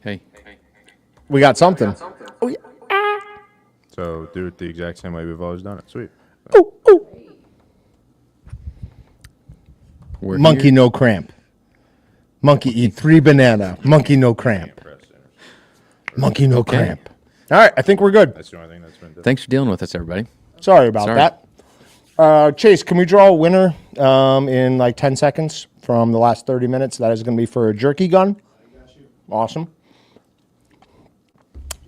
Hey. We got something. Oh, yeah. So do it the exact same way we've always done it. Sweet. Ooh, ooh. We're Monkey here. no cramp. Monkey eat 3 banana. Monkey no cramp. Monkey no Okay. cramp. All right, I think we're good. That's the only thing that's been different. Thanks for dealing with us, everybody. Sorry about Sorry. that. Chase, can we draw a winner in like 10 seconds from the last 30 minutes? That is going to be for a jerky gun. Awesome.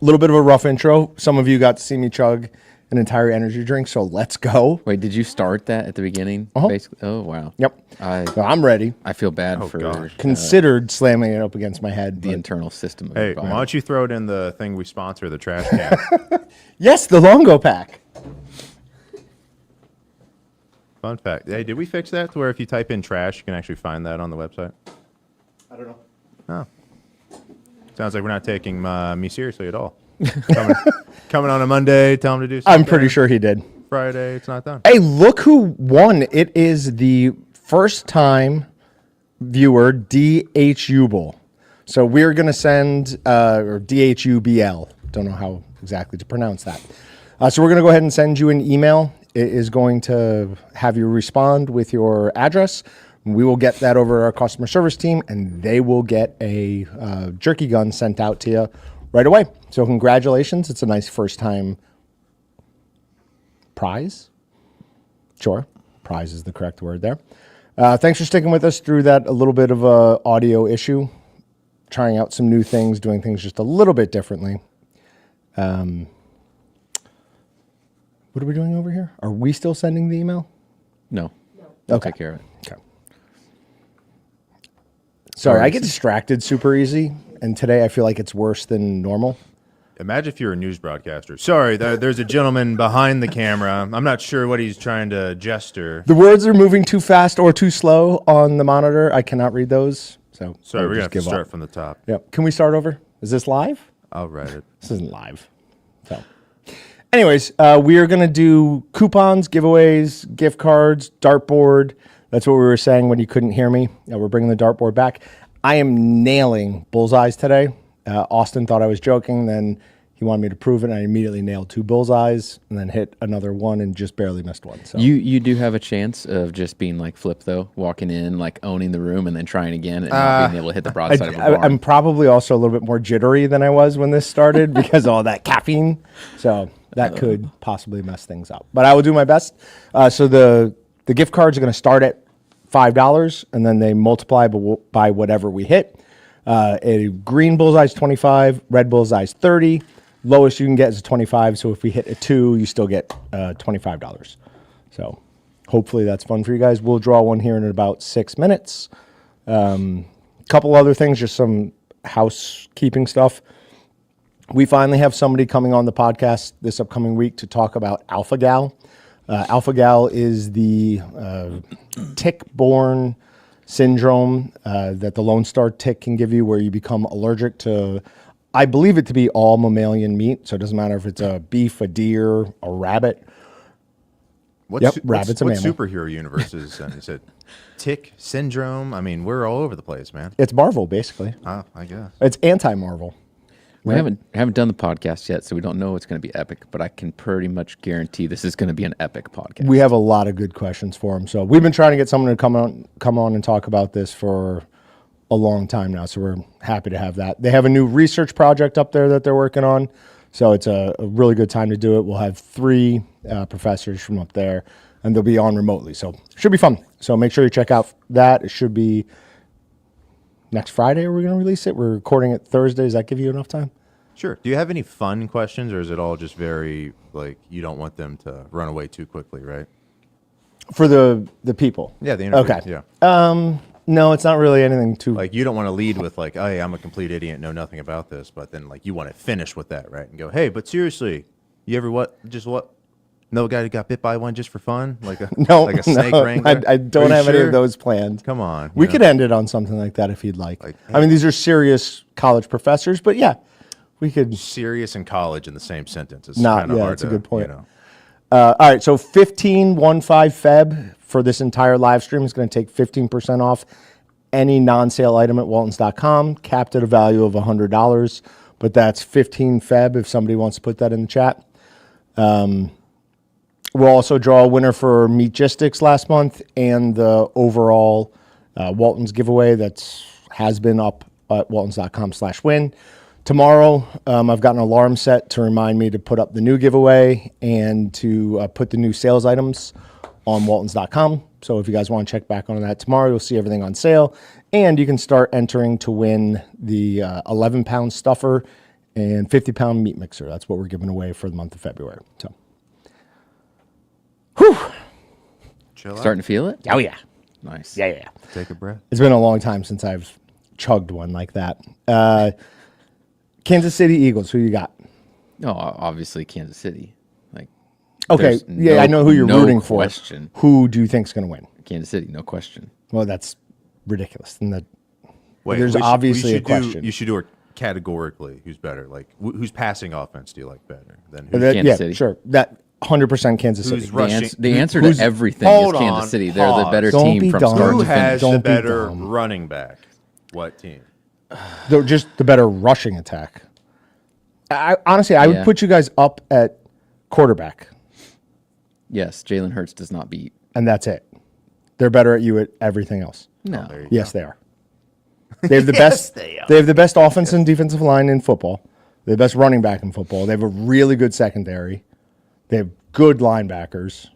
A little bit of a rough intro. Some of you got to see me chug an entire energy drink, so let's go. Wait, did you start that at the beginning? Uh-huh. Basically. Oh, wow. Yep. So I'm ready. I feel bad for gosh. Considered slamming it up against my head. the but- internal system of Hey, your why body. don't you throw it in the thing we sponsor, the trash can? Yes, the Longo pack. Fun fact. Hey, did we fix that to where if you type in trash, you can actually find that on the website? I don't know. Oh. Sounds like we're not taking me seriously at all. Coming on a Monday, tell them to do something. I'm pretty sure he did. Friday, it's not done. Hey, look who won. It is the first time viewer DHUBL. So we're going to send, or DHUBL. Don't know how exactly to pronounce that. So we're going to go ahead and send you an email. It is going to have you respond with your address. We will get that over to our customer service team, and they will get a jerky gun sent out to you right away. So congratulations. It's a nice first time prize. Sure. Prize is the correct word there. Thanks for sticking with us through that a little bit of a audio issue. Trying out some new things, doing things just a little bit differently. What are we doing over here? Are we still sending the email? No. I'll Okay. take care of it. Okay. Sorry, I get distracted super easy, and today I feel like it's worse than normal. Imagine if you're a news broadcaster. Sorry, there's a gentleman behind the camera. I'm not sure what he's trying to gesture. The words are moving too fast or too slow on the monitor. I cannot read those. So Sorry, I'll we're going to just have to give start up. from the top. Yep. Can we start over? Is this live? I'll write it. This isn't live. So, anyways, we are going to do coupons, giveaways, gift cards, dartboard. That's what we were saying when you couldn't hear me. We're bringing the dartboard back. I am nailing bullseyes today. Austin thought I was joking. Then he wanted me to prove it, and I immediately nailed 2 bullseyes and then hit another one and just barely missed one. So You do have a chance of just being like Flip, though, walking in, like owning the room and then trying again and not being able to hit the broadside of a barn. I'm probably also a little bit more jittery than I was when this started because of all that caffeine. So that could possibly mess things up. But I will do my best. So the gift cards are going to start at $5, and then they multiply by whatever we hit. A green bullseye is 25, red bullseye is 30. Lowest you can get is a 25. So if we hit a 2, you still get $25. So hopefully that's fun for you guys. We'll draw one here in about 6 minutes. Couple other things, just some housekeeping stuff. We finally have somebody coming on the podcast this upcoming week to talk about alpha-gal. Alpha-gal is the tick-borne syndrome that the Lone Star tick can give you, where you become allergic to, I believe it to be all mammalian meat. So it doesn't matter if it's a beef, a deer, a rabbit. Rabbit's a what mammal. superhero universe is it tick syndrome? I mean, we're all over the place, man. It's Marvel, basically. I guess. It's anti-Marvel. We haven't done the podcast yet, so we don't know it's going to be epic, but I can pretty much guarantee this is going to be an epic podcast. We have a lot of good questions for him. So we've been trying to get someone to come on and talk about this for a long time now. So we're happy to have that. They have a new research project up there that they're working on. So it's a really good time to do it. We'll have 3 professors from up there, and they'll be on remotely. So it should be fun. So make sure you check out that. It should be next Friday. We're going to release it. We're recording it Thursday. Does that give you enough time? Sure. Do you have any fun questions, or is it all just very, like, you don't want them to run away too quickly, right? For the people? Yeah, the interview. Okay. Yeah. No, it's not really anything too... Like, you don't want to lead with, like, oh, hey, I'm a complete idiot, know nothing about this, but then, like, you want to finish with that, right? And go, hey, but seriously, you ever know a guy who got bit by one just for fun? Like a snake wrangler? I don't have any of those planned. Come on. We could end it on something like that if you'd like. I mean, these are serious college professors, but yeah, we could... Serious and college in the same sentence. It's Not, kind of yeah, hard that's a to, good point. You know. All right, so 15 Feb for this entire live stream is going to take 15% off any non-sale item at waltons.com, capped at a value of $100, but that's 15 Feb if somebody wants to put that in the chat. We'll also draw a winner for Meatgistics last month and the overall Waltons giveaway that has been up at waltons.com/win. Tomorrow, I've got an alarm set to remind me to put up the new giveaway and to put the new sales items on waltons.com. So if you guys want to check back on that tomorrow, you'll see everything on sale. And you can start entering to win the 11-pound stuffer and 50-pound meat mixer. That's what we're giving away for the month of February. So, whew. Chill out. Starting to feel it? Oh, yeah. Nice. Yeah. Take a breath. It's been a long time since I've chugged one like that. Kansas City Eagles, who you got? Oh, obviously Kansas City. Like, Okay, there's I know who you're rooting for. Question. Who do you think's going to win? Kansas City, no question. Well, that's ridiculous. And Wait, there's obviously a question. You should do it categorically. Who's better? Like, whose passing offense do you like better than But who's? Kansas City. Sure. That 100% Kansas City. Who's rushing? The answer to everything is Hold Kansas on, City. They're the better Don't team be from dumb. start Who to finish. has the Don't be better dumb. running back? What team? They're just the better rushing attack. Honestly, I would Yeah. put you guys up at quarterback, Yes, Jalen Hurts does not beat. and that's it. They're better at you at everything else. No. There you Yes, they are. They have the best. They have the best offense and defensive line in football. They have the best running back in football. They have a really good secondary. They have good linebackers,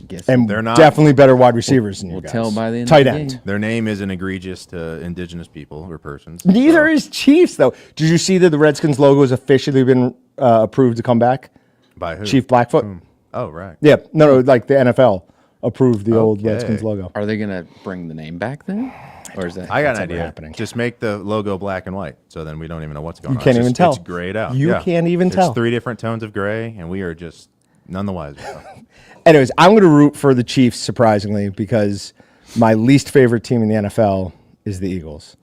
Guess and They're not- definitely better wide receivers than you we'll guys. tell by the end of Tight the end. game. Their name isn't egregious to indigenous people or persons. Neither so- is Chiefs, though. Did you see that the Redskins logo has officially been approved to come back? By who? Chief Blackfoot. Oh, right. Yeah, no, like the NFL approved the old Okay. Redskins logo. Are they going to bring the name back then? Or is that? I got That's an never idea. happening. Just make the logo black and white, so then we don't even know what's going on. can't It's even just- tell. It's grayed out. You can't even tell. It's 3 different tones of gray, and we are just none the wiser. Anyways, I'm going to root for the Chiefs, surprisingly, because my least favorite team in the NFL is the Eagles.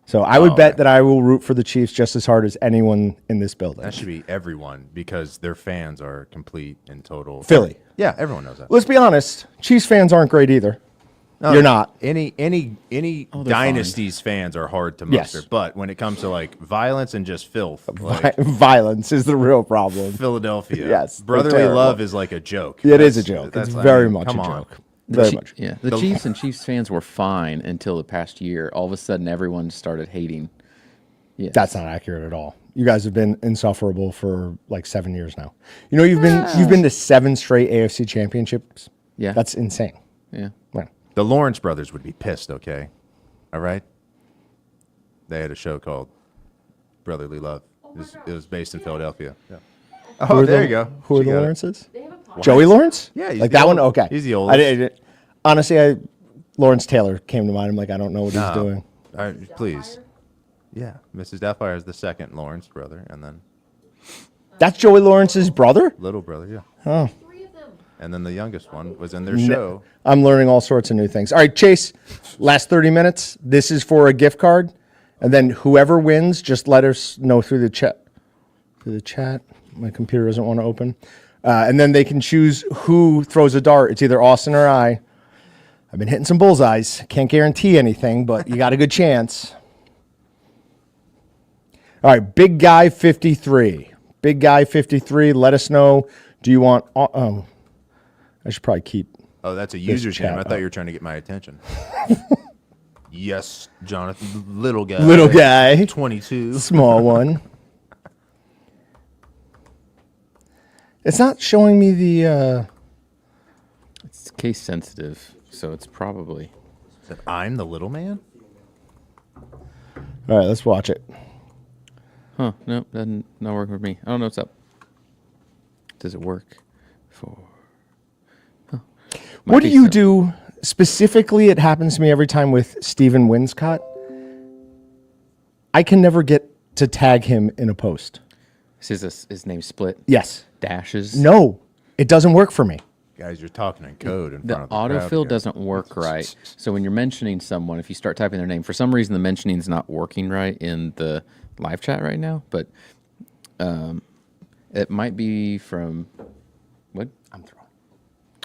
So I would bet that I will root for the Chiefs just as hard as anyone in this building. That should be everyone because their fans are complete and total. Philly. Yeah, everyone knows that. Let's be honest, Chiefs fans aren't great either. You're not. Any they're dynasties fans are hard to Yes. muster, but when it comes to like violence and just filth, like Violence is the real problem. Philadelphia, Yes, they're brotherly terrible. love is like a joke. It is a That's- joke. that's- It's I very mean, much a come on. joke. Very Chi- much. Yeah, the Chiefs and Chiefs fans were fine until the past year. All of a sudden, everyone started hating. Yes. That's not accurate at all. You guys have been insufferable for like 7 years now. You know, you've been to 7 straight AFC championships. Yeah. That's insane. Yeah. Right. The Lawrence brothers would be pissed. Okay, all right. They had a show called Brotherly Love. It was based in Philadelphia. Yeah. Who Oh, are there the- you go. Who are She the got it. Lawrences? They have a podcast. Joey Lawrence? Yeah, he's like the that one. old- Okay, he's the I oldest. didn't- honestly, Lawrence Taylor came to mind. I'm like, I don't know what he's doing. All right, please. Yeah, Mrs. Doubtfire is the second Lawrence brother, and then That's Joey Lawrence's brother. little brother, yeah. 3 of them. And then the youngest one was in their show. I'm learning all sorts of new things. All right, Chase, last 30 minutes. This is for a gift card. And then whoever wins, just let us know through the chat. Through the chat. My computer doesn't want to open. And then they can choose who throws a dart. It's either Austin or I. I've been hitting some bullseyes. Can't guarantee anything, but you got a good chance. All right, Big Guy 53. Big Guy 53, let us know. Do you want... I should probably keep... Oh, that's a user's chat name. I up. thought you were trying to get my attention. Yes, Jonathan, little guy. Little guy. 22. Small one. It's not showing me the... It's case sensitive, so it's probably. Said, I'm the little man? All right, let's watch it. Huh? Nope, doesn't not working for me. I don't know what's up. Does it work for? Huh. Might What do be you so. do specifically? It happens to me every time with Steven Winscott. I can never get to tag him in a post. His name split Yes. dashes. No, it doesn't work for me. Guys, you're talking in code in The front of the crowd autofill here. doesn't work right. So when you're mentioning someone, if you start typing their name, for some reason the mentioning's not working right in the live chat right now, but it might be from what? I'm throwing.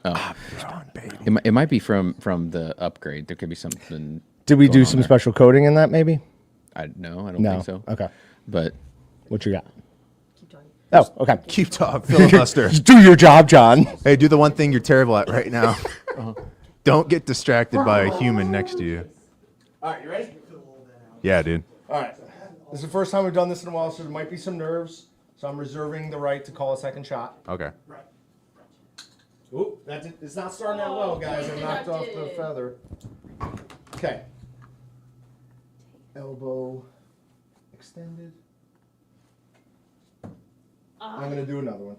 Oh, Respawn, baby. it might be from the upgrade. There could be something. Did we going do on some there. special coding in that? Maybe. I don't No. think so. Okay. But What you got? Keep talking. Oh, okay. Keep talking, filibuster. Do your job, John. Hey, do the one thing you're terrible at right now. Don't get distracted by a human next to you. All right, you ready? Yeah, dude. All right. This is the first time we've done this in a while, so there might be some nerves. So I'm reserving the right to call a second shot. Okay. Oop, it's not starting out well, guys. I knocked off the feather. Okay. Elbow extended. I'm gonna do another one.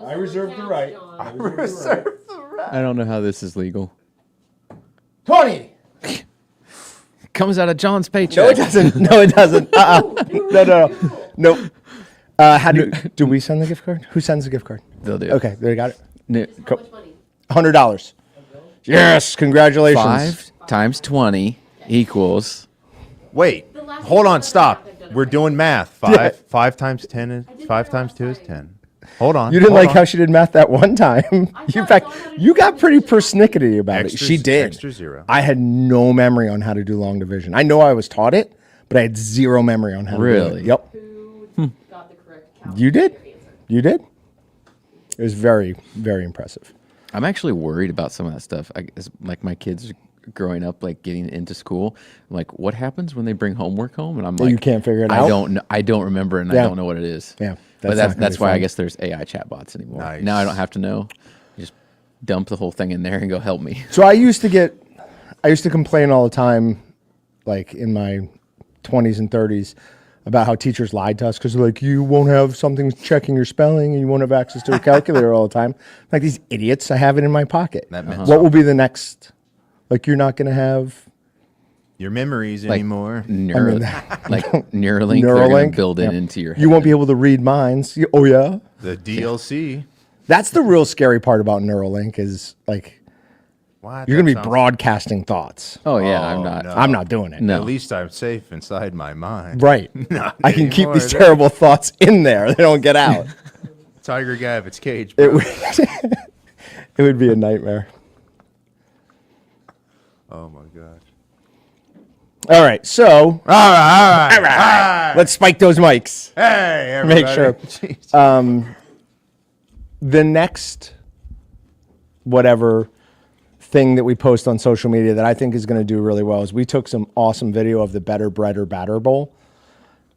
I reserve the right. I reserve the right. I don't know how this is legal. 20. Comes out of John's paycheck. No, it doesn't. No, it doesn't. No. Nope. Do we send the gift card? Who sends the gift card? They'll do. Okay, they got it. How much money? $100. Yes, congratulations. 5 times 20 equals. Wait. The last Hold time on. I've Stop. done it We're right. doing math. Five times 10 is did 5 that times last 2 is time. 10. Hold on. You didn't hold like on. how she did math that one time. In thought fact, I saw how to you do got long pretty division. persnickety about it. She Extra- did. extra zero. I had no memory on how to do long division. I know I was taught it, but I had zero memory on how to do Really? it. Yep. Who got the correct count? You did? for your answer? You did? It was very, very impressive. I'm actually worried about some of that stuff. Like my kids growing up, like getting into school. I'm like, what happens when they bring homework home? And I'm like, You can't figure it I out? don't know. I don't remember, and I Yeah. don't know what it is. Yeah, but that's not gonna that's be why I fun. guess there's AI chatbots anymore. Nice. Now I don't have to know. You just dump the whole thing in there and go help me. So I used to complain all the time, like in my 20s and 30s, about how teachers lied to us because they're like, you won't have something checking your spelling and you won't have access to a calculator all the time. Like these idiots, I have it in my pocket. That meant What will be the next? Like you're not going to have Your memories Like anymore. like Neuralink. They're gonna Neuralink. build it Yeah. into your. You won't be able to read minds. Oh yeah, The DLC. that's the real scary part about Neuralink is like What? you're going to That be sounds- broadcasting thoughts. Oh yeah, I'm Oh, not. no. I'm not doing it. No. At least I'm safe inside my mind. Right. Not I can keep anymore. these terrible thoughts in there. They don't get out. Tiger guy of its cage. It Bro. would, it would be a nightmare. Oh my gosh. All right, so All right. let's spike those mics. Hey, everybody. Make sure. Jeez. The next whatever thing that we post on social media that I think is going to do really well is we took some awesome video of the Better Bread or Batter Bowl,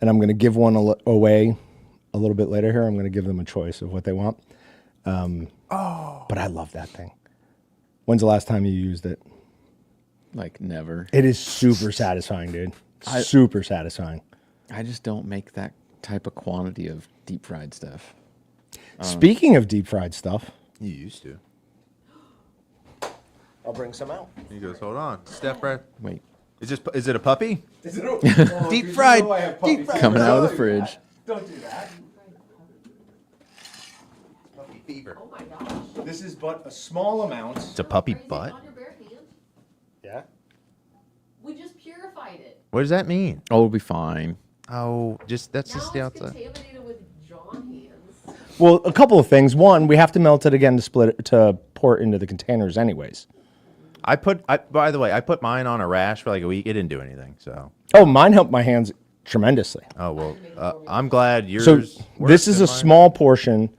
and I'm going to give one away a little bit later here. I'm going to give them a choice of what they want. But I love that thing. When's the last time you used it? Like never. It is super satisfying, dude. Super satisfying. I just don't make that type of quantity of deep fried stuff. Speaking of deep fried stuff, You used to. I'll bring some out. He goes, hold on. Step right. Wait, Is it a puppy? Deep fried. Deep fried. coming out of the fridge. Don't do that. Puppy fever. Oh my gosh. This is but a small amount. It's a puppy Crazy. butt? On your bare hand? Yeah. We just purified it. What does that mean? Oh, it'll be fine. Oh, that's Now just the it's outside. contaminated with John hands. Well, a couple of things. One, we have to melt it again to split it to pour it into the containers, anyways. By the way, I put mine on a rash for like a week. It didn't do anything. So, Oh, mine helped my hands tremendously. oh well. I'm glad yours. So worked this is and a mine- small portion.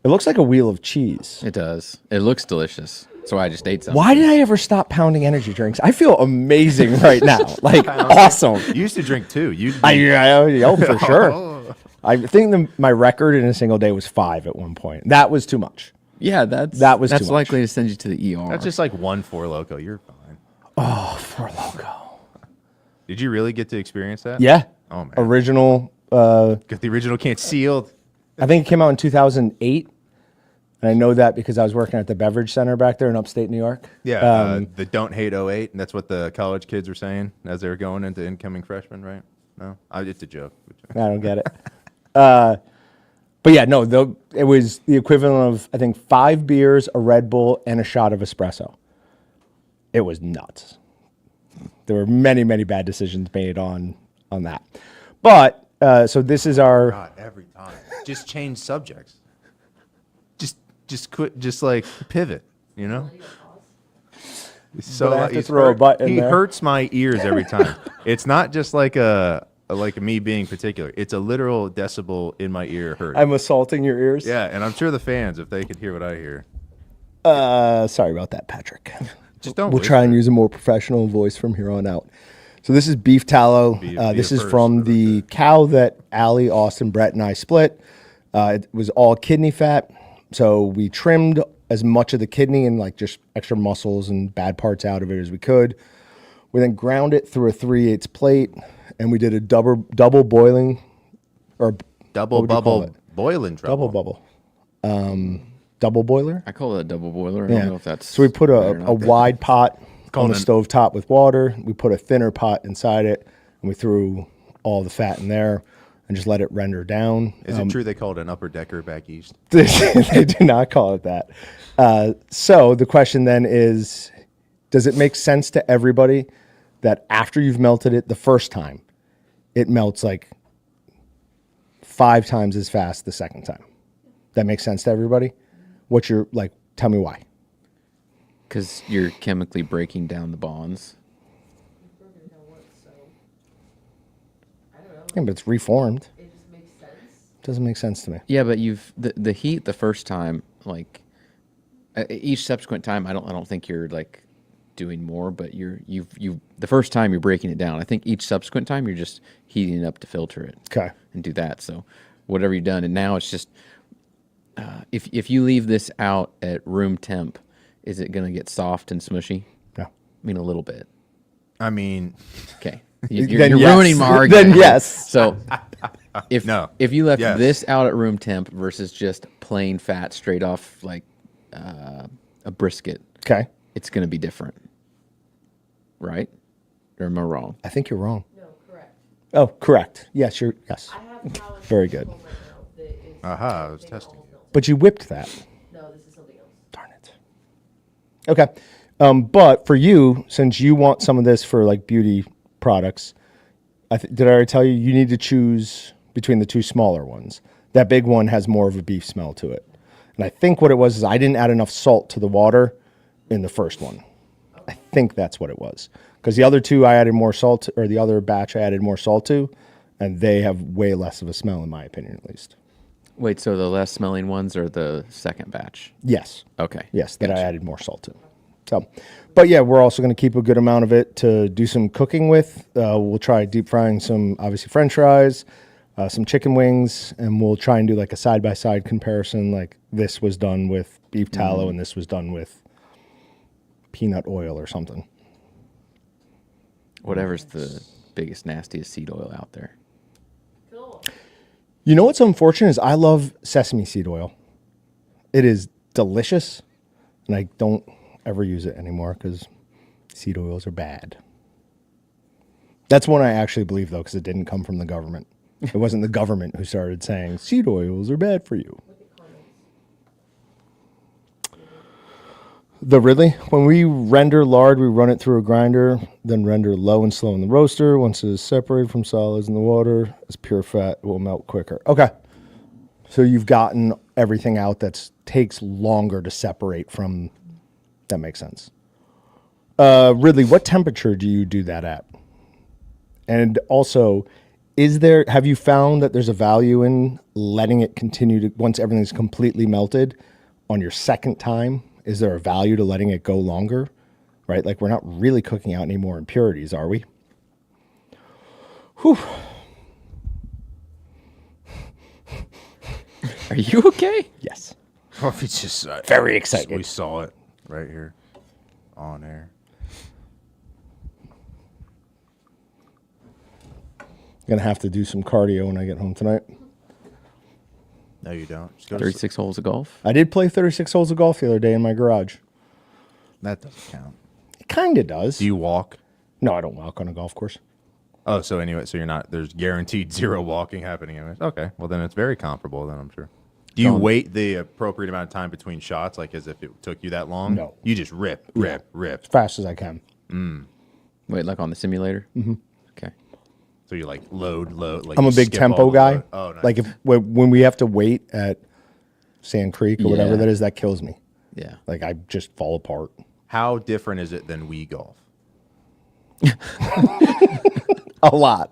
It looks like a wheel of cheese. It does. It looks delicious. So I just ate some. Why did I ever stop pounding energy drinks? I feel amazing right now. Like awesome. You used to drink too. You. Oh, for sure. I think my record in a single day was 5 at one point. That was too much. Yeah, That was that's too much. likely to send you to the ER. That's just like 1 4 Loco. You're fine. For loco. Did you really get to experience that? Yeah. Oh man. Original. Got the original can sealed. I think it came out in 2008. And I know that because I was working at the beverage center back there in upstate New York. Yeah. The don't hate 08. And that's what the college kids were saying as they were going into incoming freshmen, right? No, it's a joke. I don't get it. But yeah, no, it was the equivalent of, I think, 5 beers, a Red Bull, and a shot of espresso. It was nuts. There were many, many bad decisions made on that. But, so this is our... God, every time. Just change subjects. Just quit. Just like pivot. You know. Millennial pause. So But I have to he's throw a butt in he there. hurts my ears every time. It's not just like me being particular. It's a literal decibel in my ear hurt. I'm assaulting your ears. Yeah, and I'm sure the fans, if they could hear what I hear, Sorry about that, Patrick. just don't. We'll try and whisper. use a more professional voice from here on out. So this is beef tallow. Be This a is first. from the cow that Allie, Austin, Brett, and I split. It was all kidney fat. So we trimmed as much of the kidney and like just extra muscles and bad parts out of it as we could. We then ground it through a 3/8 plate, and we did a double boiling, or Double what would you call bubble it? boiling double trouble. bubble, double boiler. I call it a double boiler. I don't know if that's. So we put right or a not. wide pot on called the an- stove top with water. We put a thinner pot inside it, and we threw all the fat in there and just let it render down. Is it true they call it an upper decker back east? They do not call it that. So the question then is, does it make sense to everybody that after you've melted it the first time, it melts like 5 times as fast the second time? That makes sense to everybody? What's your, like, tell me why. Because you're chemically breaking down the bonds. Broken down once, so I don't know. Yeah, but it's reformed. It just makes sense. Doesn't make sense to me. Yeah, but you've the heat the first time, like each subsequent time. I don't think you're like doing more, but you've the first time you're breaking it down. I think each subsequent time you're just heating it up to filter it. Okay. And do that. So whatever you've done, and now it's just if you leave this out at room temp, is it going to get soft and smushy? No. I mean, a little bit. I mean, Okay. Then You're yes. ruining my Then argument. yes. So if No. if you left Yes. this out at room temp versus just plain fat straight off like a brisket, Okay. it's going to be different, right? Or am I wrong? I think you're wrong. No, correct. Oh, correct. Yes, yes. I have Talon Very good. right now that is Aha, I was taking testing all milk. But you whipped that. No, this is something else. Darn it. Okay. But for you, since you want some of this for like beauty products, did I already tell you you need to choose between the two smaller ones? That big one has more of a beef smell to it. And I think what it was is I didn't add enough salt to the water in the first one. I think that's what it was. Because the other two I added more salt, or the other batch I added more salt to, and they have way less of a smell in my opinion at least. Wait, so the less smelling ones are the second batch? Yes. Okay. Yes, that I Gotcha. added more salt to. So, but yeah, we're also going to keep a good amount of it to do some cooking with. We'll try deep frying some, obviously, French fries, some chicken wings, and we'll try and do like a side-by-side comparison. Like this was done with beef tallow and this was done with peanut oil or something. Whatever's the biggest, nastiest seed oil out there. Cool. You know what's unfortunate is I love sesame seed oil. It is delicious, and I don't ever use it anymore because seed oils are bad. That's one I actually believe, though, because it didn't come from the government. It wasn't the government who started saying seed oils are bad for you. Look at comments. The Ridley, when we render lard, we run it through a grinder, then render low and slow in the roaster. Once it is separated from solids in the water, as pure fat, it will melt quicker. Okay. So you've gotten everything out that takes longer to separate from. That makes sense. Ridley, what temperature do you do that at? And also, have you found that there's a value in letting it continue to, once everything's completely melted on your second time? Is there a value to letting it go longer? Right? Like we're not really cooking out any more impurities, are we? Whew. Are you okay? Yes. Oh, it's just Very excited. We saw it right here on air. Gonna have to do some cardio when I get home tonight. No, you don't. Just go to 36 holes of golf? I did play 36 holes of golf the other day in my garage. That doesn't count. It kind of does. Do you walk? No, I don't walk on a golf course. Oh, so anyway, so you're not. There's guaranteed zero walking happening. Anyways. Okay, well then it's very comparable. Then I'm sure. Do you wait the appropriate amount of time between shots, like as if it took you that long? No. You just rip. As fast as I can. Wait, like on the simulator? Mm-hmm. Okay. So you like load. Like I'm you a big skip tempo all the guy. load. Oh, nice. Like when we have to wait at Sand Creek or whatever Yeah. that is, that kills me. Yeah. Like I just fall apart. How different is it than Wii Golf? A lot.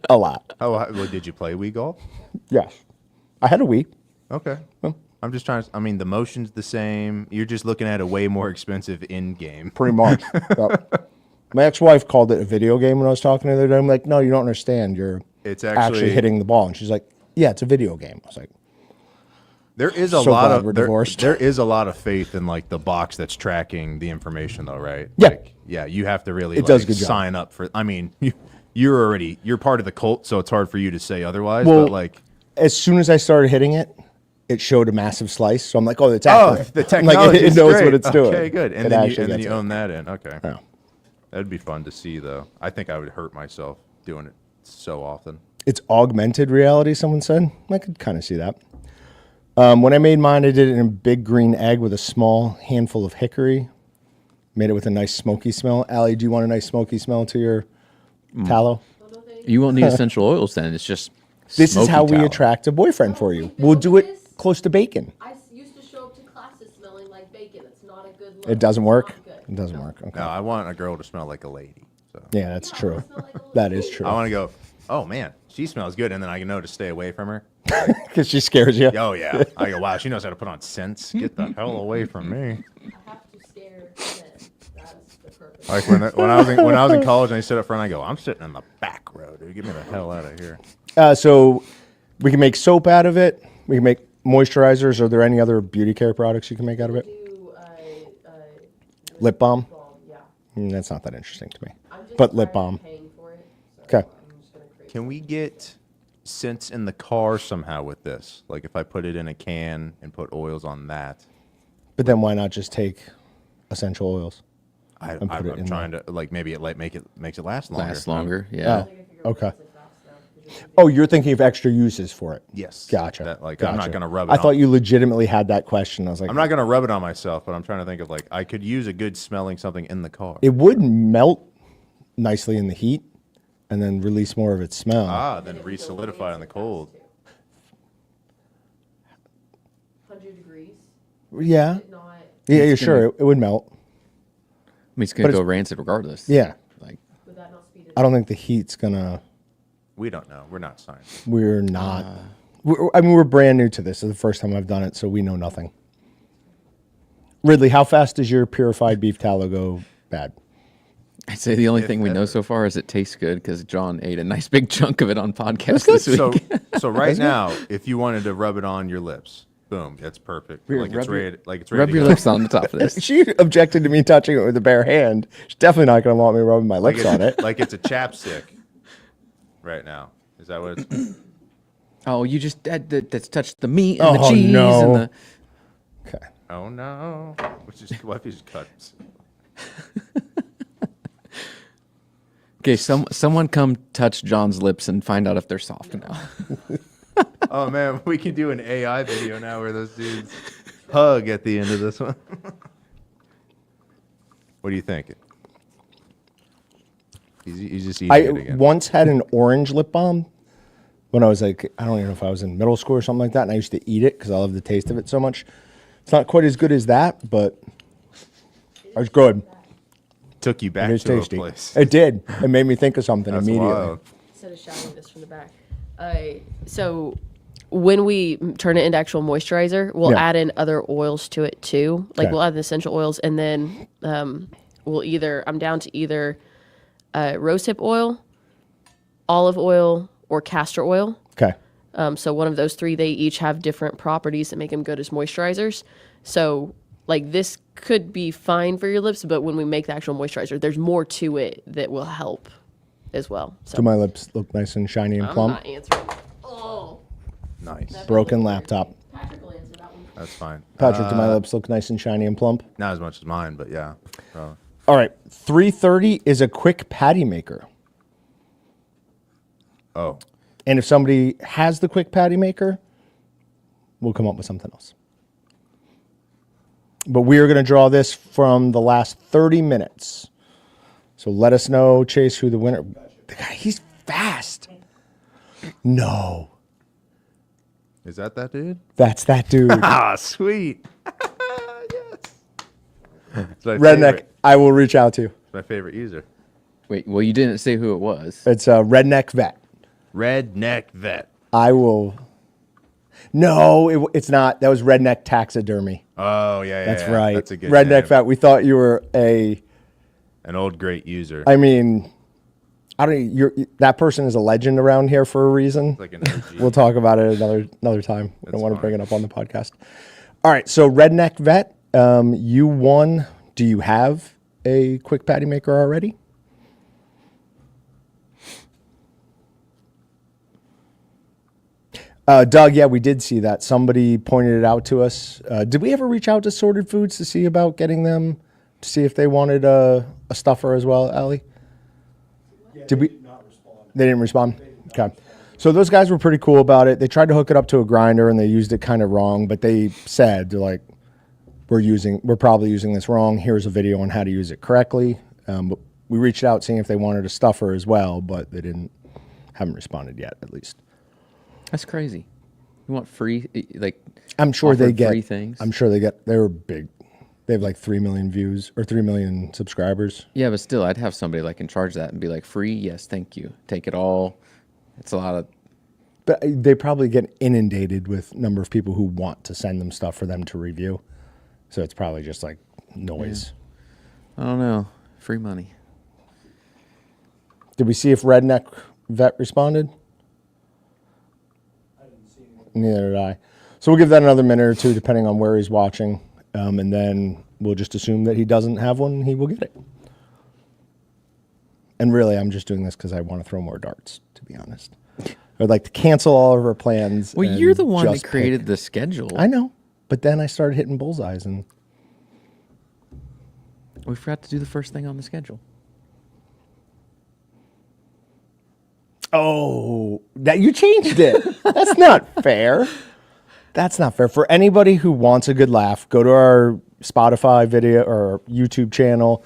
A lot. Well, did you play Wii Golf? Yes. I had a Wii. Okay. I'm just trying to. I mean, the motion's the same. You're just looking at a way more expensive in-game. Pretty much. Yep. My ex-wife called it a video game when I was talking to her the other day. I'm like, no, you don't understand. You're It's actually actually hitting the ball. And she's like, yeah, it's a video game. I was like, There is a So lot glad of we're divorced. there is a lot of faith in like the box that's tracking the information, though, right? Yeah. Like, yeah. You have to really It like, does a good job. sign up for. I mean, you're part of the cult, so it's hard for you to say otherwise. well, but like, as soon as I started hitting it, it showed a massive slice. So I'm like, oh, it's oh, accurate. the Like, technology it knows what it's doing. Okay, good. It And then actually gets you it. own that in. Okay. Yeah. That'd be fun to see, though. I think I would hurt myself doing it so often. It's augmented reality, someone said. I could kind of see that. When I made mine, I did it in a big green egg with a small handful of hickory. Made it with a nice smoky smell. Allie, do you want a nice smoky smell to your tallow? You won't need essential oils then. It's just This is smoky how we tallow. attract a boyfriend for you. You We'll know do what it it is? close to bacon. Used to show up to classes smelling like bacon. It's not a good look. It doesn't It's work. not good. It doesn't work. Okay. No, I want a girl to smell like a lady. So Yeah, that's Yeah, I true. wanna smell like a That little is baby. true. I want to go. Oh man, she smells good, and then I know to stay away from her. Because she scares you. Oh yeah, I go. Wow, she knows how to put on scents. Get the hell away from me. I have to scare men. That's the purpose. Like when I was in college and I stood up front, I go, I'm sitting in the back row, dude. Get me the hell out of here. So we can make soap out of it. We can make moisturizers. Are there any other beauty care products you can make out of it? Do Lip balm? yeah. That's not that interesting to me. I'm just But lip tired of balm. paying for it, so Okay. I'm just gonna create Can we get scents in the car somehow with this? Like if I put it in a can and put oils on that. But then why not just take essential oils? put it I'm in trying to like maybe it makes it last longer. Last longer. Yeah. Oh, okay. Oh, you're thinking of extra uses for it. Yes. Gotcha. That, like gotcha. I'm not gonna rub it. I thought on. you legitimately had that question. I was like, I'm not gonna rub it on myself, but I'm trying to think of like I could use a good smelling something in the car. it would melt nicely in the heat and then release more of its smell. Then re-solidify in the cold. 100 degrees. Yeah. Not. Yeah, you're It's sure. gonna- It would melt. I mean, it's gonna But go it's- rancid regardless. Yeah. Like Would that not speed it I don't think the heat's gonna. We don't know. We're not science. We're not. We're brand new to this. It's the first time I've done it, so we know nothing. Ridley, how fast does your purified beef tallow go bad? I'd say the only If thing we know ever. so far is it tastes good because John ate a nice big chunk of it on podcast this week. So right now, if you wanted to rub it on your lips, boom, that's perfect. Here, Like rub it's your- ready. Like it's ready. Rub to your go. lips on the top of this. She objected to me touching it with a bare hand. She's definitely not going to want me rubbing my Like lips it's, on it. like it's a chapstick. Right now, is that what it's? Oh, you just that's touched the meat and the Oh, cheese no. and the. Okay. Oh no! Which is what if you just cut? Okay, someone come touch John's lips and find out if they're soft now. Oh man, we can do an AI video now where those dudes hug at the end of this one. What do you think? He's just eating I it again. once had an orange lip balm when I was like, I don't even know if I was in middle school or something like that, and I used to eat it because I love the taste of it so much. It's not quite as good as that, but it's good. Took you back It is to tasty. a place. It did. It made me think of something That's immediately. wild. Instead of shouting this from the back. So when we turn it into actual moisturizer, we'll Yeah. add in other oils to it too. Like Okay. we'll add the essential oils, and then I'm down to either rosehip oil, olive oil, or castor oil. Okay. So one of those three, they each have different properties that make them good as moisturizers. So like this could be fine for your lips, but when we make the actual moisturizer, there's more to it that will help as well. So Do my lips look nice and shiny and I'm plump? not answering. Oh, Nice. Broken laptop. Patrick will answer that one. That's fine. Patrick, do my lips look nice and shiny and plump? Not as much as mine, but yeah. All right. 330 is a quick patty maker. Oh, And if somebody has the quick patty maker, we'll come up with something else. But we are going to draw this from the last 30 minutes. So let us know, Chase, who the winner. The guy, he's fast. No, is that dude? that's that dude. Ah, sweet. Yes. It's my Redneck, favorite. I will reach out to you. It's my favorite user. Wait, well, you didn't say who it was. It's a Redneck Vet. Redneck Vet. I will. No, it's not. That was Redneck Taxidermy. Oh yeah, That's yeah. right. That's a good Redneck name. Vet. We thought you were An old great user. I mean, I don't. That person is a legend around here for a reason. Like an OG. We'll talk about it another time. I don't That's want to fine. bring it up on the podcast. All right. So Redneck Vet, you won. Do you have a quick patty maker already? Doug, yeah, we did see that. Somebody pointed it out to us. Did we ever reach out to Sorted Foods to see about getting them, to see if they wanted a stuffer as well, Allie? Did we? They didn't respond? Okay. So those guys were pretty cool about it. They tried to hook it up to a grinder and they used it kind of wrong, but they said, they're like, we're probably using this wrong. Here's a video on how to use it correctly. But we reached out seeing if they wanted a stuffer as well, but they haven't responded yet, at least. That's crazy. You want free, like, I'm sure they offer get free things? I'm sure they were big. They have like 3 million views or 3 million subscribers. Yeah, but still, I'd have somebody like in charge of that and be like, free? Yes, thank you. Take it all. It's a lot of, But they probably get inundated with number of people who want to send them stuff for them to review. So it's probably just like noise. I don't know, free money. Did we see if Redneck Vet responded? Neither did I. So we'll give that another minute or two, depending on where he's watching. And then we'll just assume that he doesn't have one and he will get it. And really, I'm just doing this because I want to throw more darts, to be honest. I'd like to cancel all of our plans. Well, and you're the one that just created pick. the schedule. I know. But then I started hitting bullseyes and We forgot to do the first thing on the schedule. oh, that you changed it. That's not fair. That's not fair. For anybody who wants a good laugh, go to our Spotify video or YouTube channel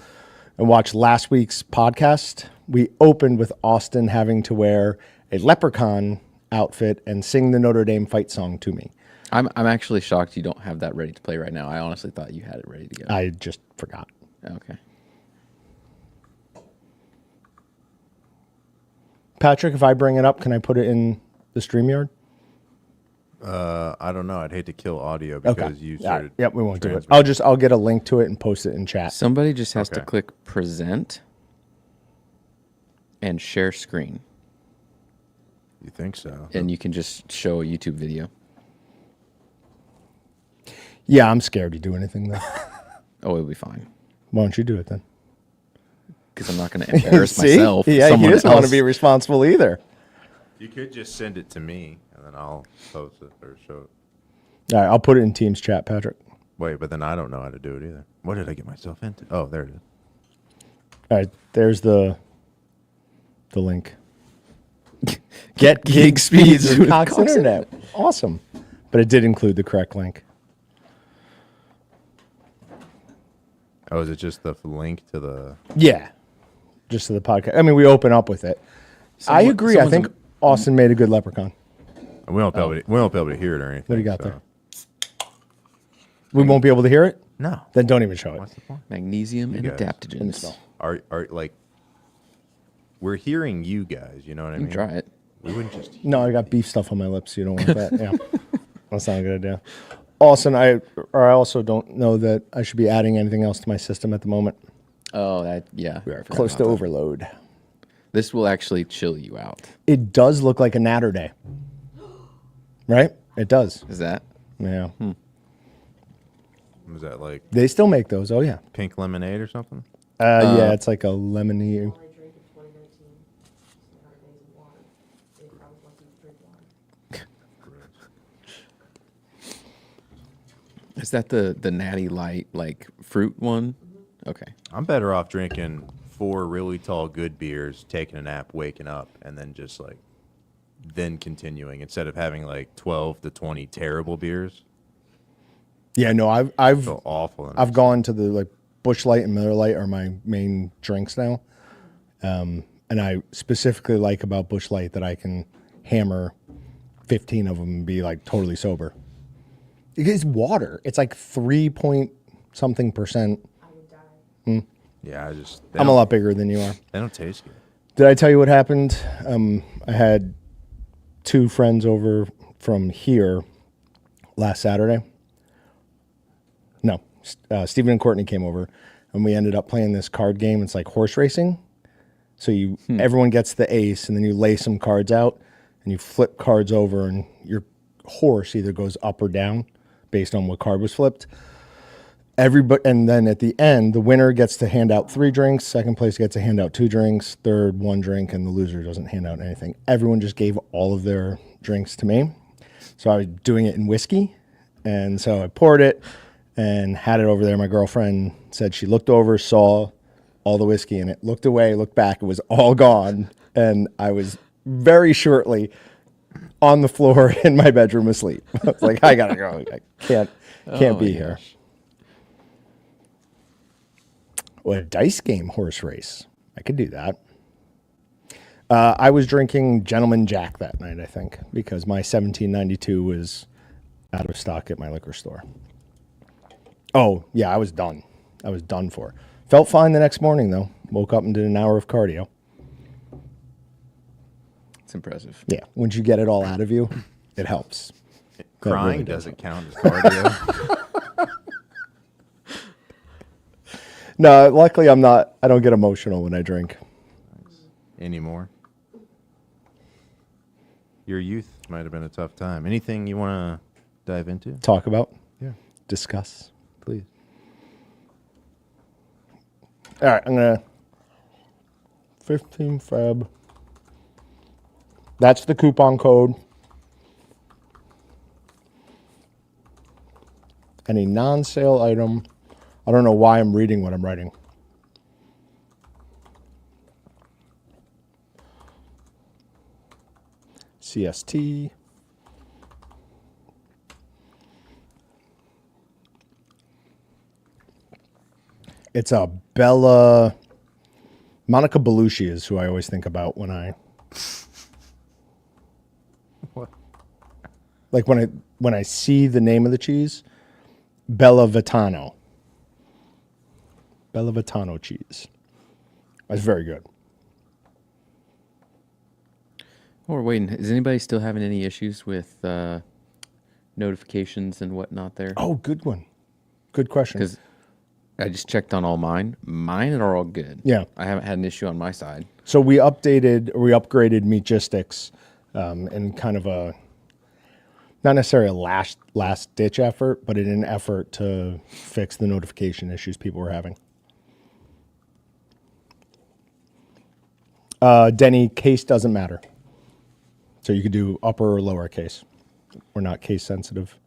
and watch last week's podcast. We opened with Austin having to wear a leprechaun outfit and sing the Notre Dame fight song to me. I'm actually shocked you don't have that ready to play right now. I honestly thought you had it ready to go. I just forgot. Okay. Patrick, if I bring it up, can I put it in the StreamYard? I don't know. I'd hate to kill audio Okay. because you All right. started. Yep, we won't do it. transmitting. I'll get a link to it and post it in chat. Somebody just has to Okay. click present and share screen, You think so? and you can just show a YouTube video. Yeah, I'm scared to do anything though. Oh, it'll be fine Why don't you do it then? because I'm not going to embarrass See? myself. Yeah, he Someone doesn't want to else- be responsible either. You could just send it to me and then I'll post it or show it. All right, I'll put it in Teams chat, Patrick. Wait, but then I don't know how to do it either. What did I get myself into? Oh, there it is. All right, there's the link. Get gig speeds with Cox Internet. Awesome. But it did include the correct link. Oh, is it just the link to the? Yeah. Just to the podcast. I mean, we open up with it. I agree. I think Austin made a good leprechaun. We won't be able to. We won't be able to hear it or anything. What do you got so- there? We won't be able to hear it? No. Then don't even show it. What's the point? Magnesium and guys. adaptogens. Are like, we're hearing you guys. You know what I You mean? can try it. We wouldn't just. No, I got beef stuff on my lips. You don't want that. Yeah. That's not a good idea. Austin, I also don't know that I should be adding anything else to my system at the moment. Oh, yeah. We are I forgot close to about that. overload. This will actually chill you out. It does look like a natter day. Right? It does. Is that? Yeah. Was that like They still make those. Oh, yeah. pink lemonade or something? Yeah, it's like a lemony. Only drink in 2019. 100 days of water. They probably want you to drink water. Is that the natty light like fruit one? Okay. I'm better off drinking 4 really tall good beers, taking a nap, waking up, and then just like then continuing instead of having like 12 to 20 terrible beers. Yeah, no, I I've feel awful. I've gone to the like Busch Light and Miller Light are my main drinks now. And I specifically like about Busch Light that I can hammer 15 of them and be like totally sober. It is water. It's like 3 point something %. I would Yeah, I'm a lot bigger than you are. They don't taste good. Did I tell you what happened? I had 2 friends over from here last Saturday. No, Stephen and Courtney came over, and we ended up playing this card game. It's like horse racing. So everyone gets the ace, and then you lay some cards out, and you flip cards over, and your horse either goes up or down based on what card was flipped. Everybody, and then at the end, the winner gets to hand out 3 drinks. Second place gets to hand out 2 drinks. Third, 1 drink, and the loser doesn't hand out anything. Everyone just gave all of their drinks to me. So I was doing it in whiskey, and so I poured it and had it over there. My girlfriend said she looked over, saw all the whiskey in it, looked away, looked back, it was all gone, and I was very shortly on the floor in my bedroom asleep. I was like, I gotta go. I can't be here. Well, a dice game horse race. I could do that. I was drinking Gentleman Jack that night, I think, because my 1792 was out of stock at my liquor store. Oh, yeah, I was done. I was done for. Felt fine the next morning, though. Woke up and did an hour of cardio. It's impressive. Yeah, once you get it all out of you, it helps. Crying really doesn't count as cardio. No, luckily I don't get emotional when I drink. Anymore. Your youth might have been a tough time. Anything you want to dive into? Talk about? Yeah, Discuss. please. All right, I'm going to 15 Feb. That's the coupon code. Any non-sale item. I don't know why I'm reading what I'm writing. CST. It's a Bella. Monica Bellucci is who I always think about when I. What? Like when I see the name of the cheese, Bella Vitano. Bella Vitano cheese. That's very good. While we're waiting, is anybody still having any issues with notifications and whatnot there? Oh, good one. Good question. Because I just checked on all mine. Mine are all good. Yeah. I haven't had an issue on my side. So we upgraded Meatgistics in kind of a, not necessarily a last ditch effort, but in an effort to fix the notification issues people were having. Denny, case doesn't matter. So you could do upper or lower case. We're not case sensitive.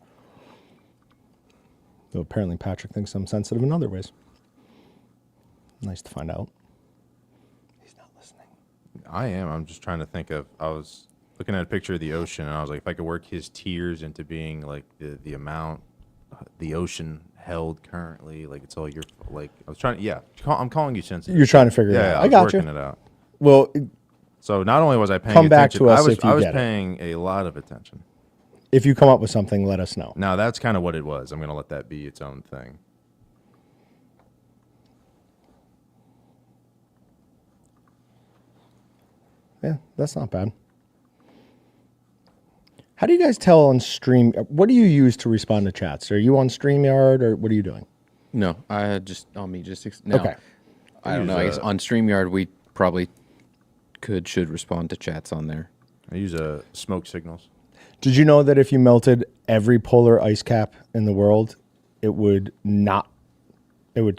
Though apparently Patrick thinks I'm sensitive in other ways. Nice to find out. He's not listening. I am. I'm just trying to think of. I was looking at a picture of the ocean, and I was like, if I could work his tears into being like the amount the ocean held currently, like it's all your like. I was trying. Yeah, I'm calling you sensitive. You're trying to figure it out. Yeah, I got was you. working it out. Well, So not only was I paying Come back attention, to us I was, if you I was get it. paying a lot of attention. if you come up with something, let us know. Now that's kind of what it was. I'm going to let that be its own thing. Yeah, that's not bad. How do you guys tell on stream? What do you use to respond to chats? Are you on StreamYard or what are you doing? No, I just on me just no. Okay. I don't know. I guess on StreamYard we probably should respond to chats on there. I use smoke signals. Did you know that if you melted every polar ice cap in the world, it would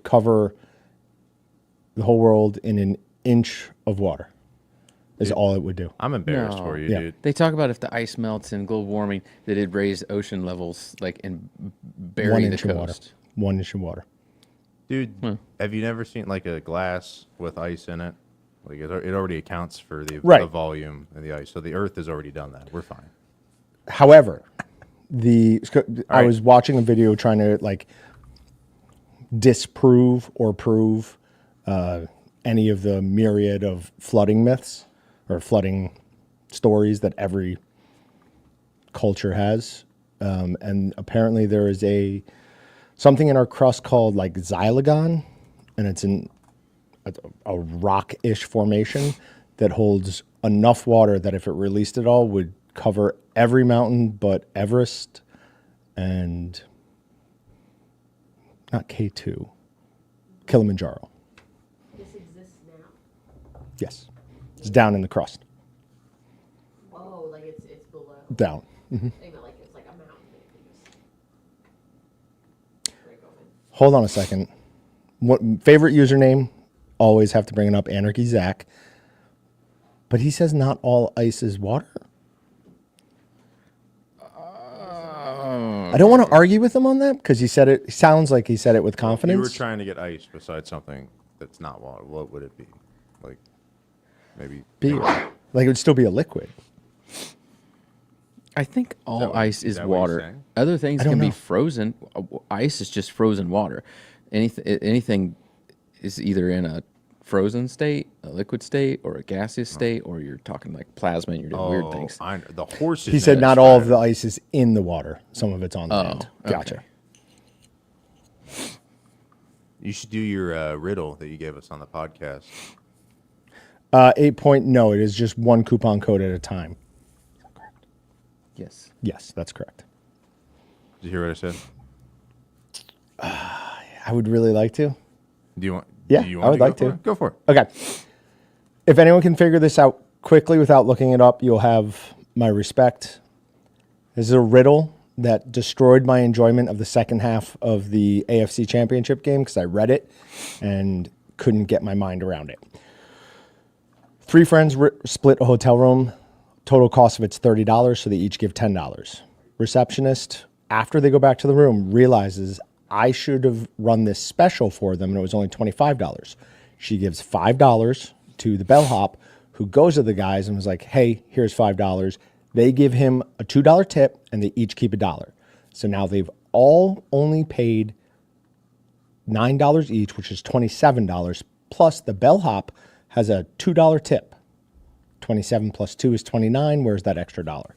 cover the whole world in an inch of water? Is all it would do. I'm embarrassed for you, Yeah. dude. They talk about if the ice melts and global warming, that it'd raise ocean levels like and bury 1 the inch of water. coast. 1 inch of water. Dude, have you never seen like a glass with ice in it? Like it already accounts for the Right. volume of the ice. So the Earth has already done that. We're fine. However, I right. was watching a video trying to like disprove or prove any of the myriad of flooding myths or flooding stories that every culture has. And apparently there is something in our crust called like xylogon, and it's an a rock-ish formation that holds enough water that if it released it all would cover every mountain but Everest and not K2, Kilimanjaro. This exists now. Yes. It's down in the crust. Oh, like it's below. Down. I meant like it's like a mountain that you can just break open. Hold on a second. What favorite username? Always have to bring it up. Anarchy Zach. But he says not all ice is water. I don't want to argue with him on that because he said it. Sounds like he said it with confidence. You were trying to get ice besides something that's not water. What would it be? Like maybe Beer. Like it would still be a liquid. I think all ice is is that what you're water. saying? Other things don't can be know. frozen. Ice is just frozen water. Anything is either in a frozen state, a liquid state, or a gaseous state, or you're talking like plasma and you're doing weird things. The horse. He said not all of the ice is in the water. Some of it's on land. okay. Gotcha. You should do your riddle that you gave us on the podcast. 8 point, no, it is just one coupon code at a time. Yes. Yes, that's correct. Did you hear what I said? I would really like to. Do you want? Yeah, do you I want would go like for to. it? Go for it. Okay. If anyone can figure this out quickly without looking it up, you'll have my respect. This is a riddle that destroyed my enjoyment of the second half of the AFC Championship game because I read it and couldn't get my mind around it. 3 friends split a hotel room. Total cost of it's $30, so they each give $10. Receptionist, after they go back to the room, realizes I should have run this special for them and it was only $25. She gives $5 to the bellhop who goes to the guys and was like, hey, here's $5. They give him a $2 tip and they each keep $1. So now they've all only paid $9 each, which is $27, plus the bellhop has a $2 tip. 27 plus 2 is 29. Where's that extra dollar?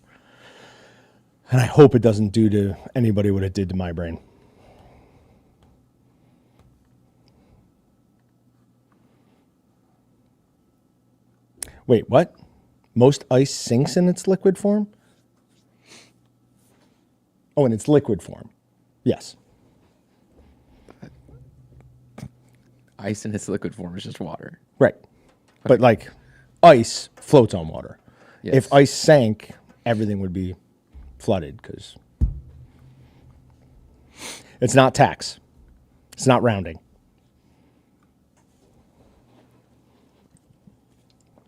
And I hope it doesn't do to anybody what it did to my brain. Wait, what? Most ice sinks in its liquid form? Oh, in its liquid form. Yes. Ice in its liquid form is just water. Right. But like ice floats on water. Yes. If ice sank, everything would be flooded because it's not tax. It's not rounding.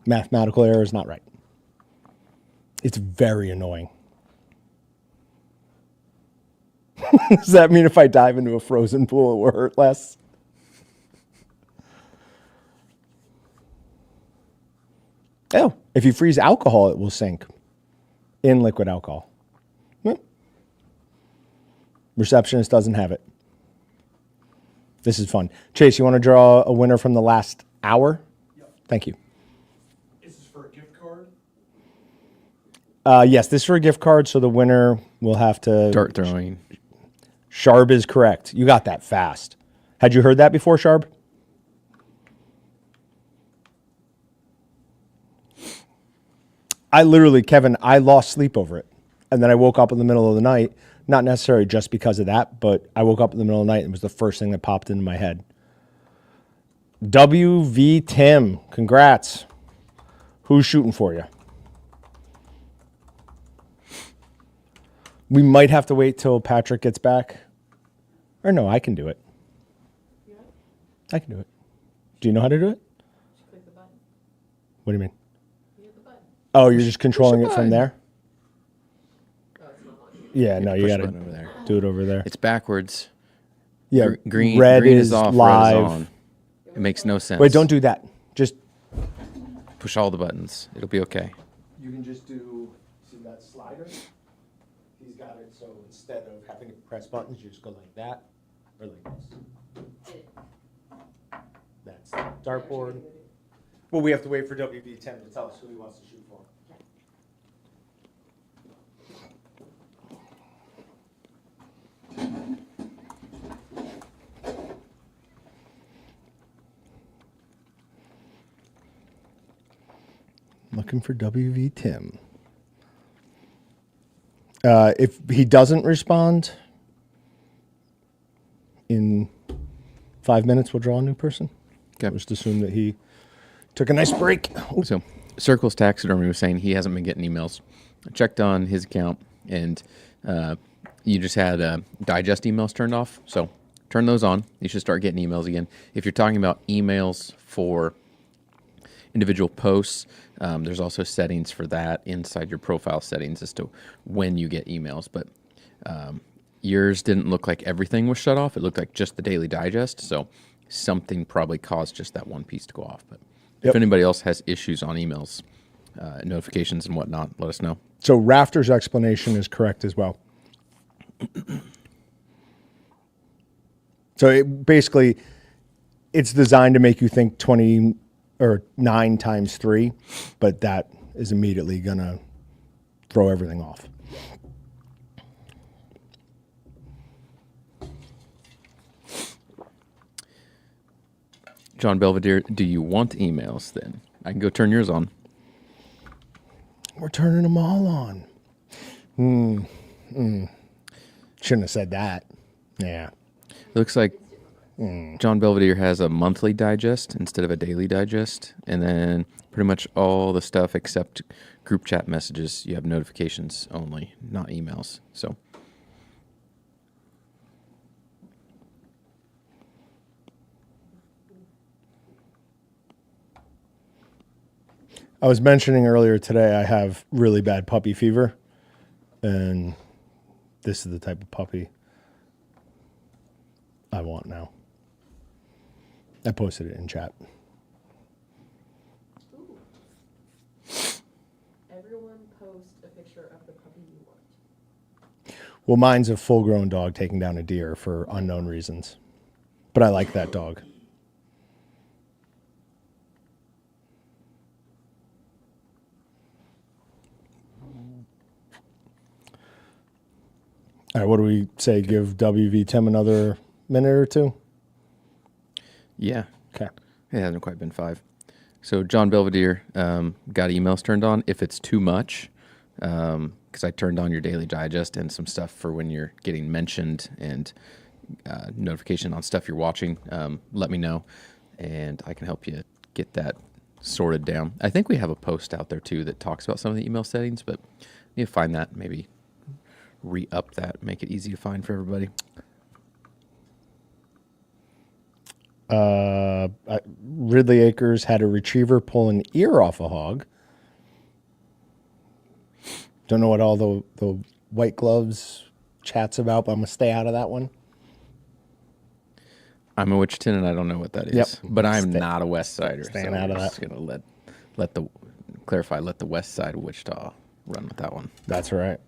Mathematical error is not right. It's very annoying. Does that mean if I dive into a frozen pool, it will hurt less? Oh, if you freeze alcohol, it will sink in liquid alcohol. Receptionist doesn't have it. This is fun. Chase, you want to draw a winner from the last hour? Yep. Thank you. Is this for a gift card? Yes, this is for a gift card, so the winner will have to... Dart throwing. Sharb is correct. You got that fast. Had you heard that before, Sharb? I literally, Kevin, I lost sleep over it. And then I woke up in the middle of the night, not necessarily just because of that, but I woke up in the middle of the night and it was the first thing that popped into my head. WV Tim, congrats. Who's shooting for you? We might have to wait till Patrick gets back. Or no, I can do it. Yeah. I can do it. Do you know how to do it? Just click the button. What do you mean? You hit the button. Oh, you're just controlling it button. from there? Oh, it's not on. Yeah, no, you push got the to button over there. do it over there. It's backwards. Yeah, Green. red green is off. live. Red is on. It makes no sense. Wait, don't do that. Just push all the buttons. It'll be okay. you can just do see that slider. He's got it so instead of having to press buttons, you just go like that or like this. That's the dartboard. Well, we have to wait for WB10 to tell us who he wants to shoot for. looking for WV Tim. If he doesn't respond in 5 minutes, we'll draw a new person. Okay. Just assume that he took a nice break. So Circles Taxidermy was saying he hasn't been getting emails. I checked on his account, and you just had digest emails turned off. So turn those on. You should start getting emails again. If you're talking about emails for individual posts, there's also settings for that inside your profile settings as to when you get emails. But yours didn't look like everything was shut off. It looked like just the daily digest. So something probably caused just that one piece to go off. But if anybody else has issues on emails, notifications and whatnot, let us know. So Rafter's explanation is correct as well. So basically, it's designed to make you think 20 or 9 times 3, but that is immediately going to throw everything off. John Belvedere, do you want emails then? I can go turn yours on. We're turning them all on. Shouldn't have said that. Yeah. It looks like John Belvedere has a monthly digest instead of a daily digest. And then pretty much all the stuff except group chat messages, you have notifications only, not emails. So I was mentioning earlier today I have really bad puppy fever, and this is the type of puppy I want now. I posted it in chat. Everyone post a picture of the puppy you want. Well, mine's a full-grown dog taking down a deer for unknown reasons, but I like that dog. All right, what do we say? Give WV Tim another minute or two? yeah, Okay. it hasn't quite been 5. So John Belvedere got emails turned on if it's too much, because I turned on your daily digest and some stuff for when you're getting mentioned and notification on stuff you're watching. Let me know, and I can help you get that sorted down. I think we have a post out there too that talks about some of the email settings, but you find that, maybe re-up that, make it easy to find for everybody. Ridley Acres had a retriever pull an ear off a hog. Don't know what all the white gloves chat's about, but I'm going to stay out of that one. I'm a Wichitan and I don't know what that is, Yep. but I'm not a West Sider. Staying So out of we're that. just gonna let the West Side of Wichita run with that one. That's right.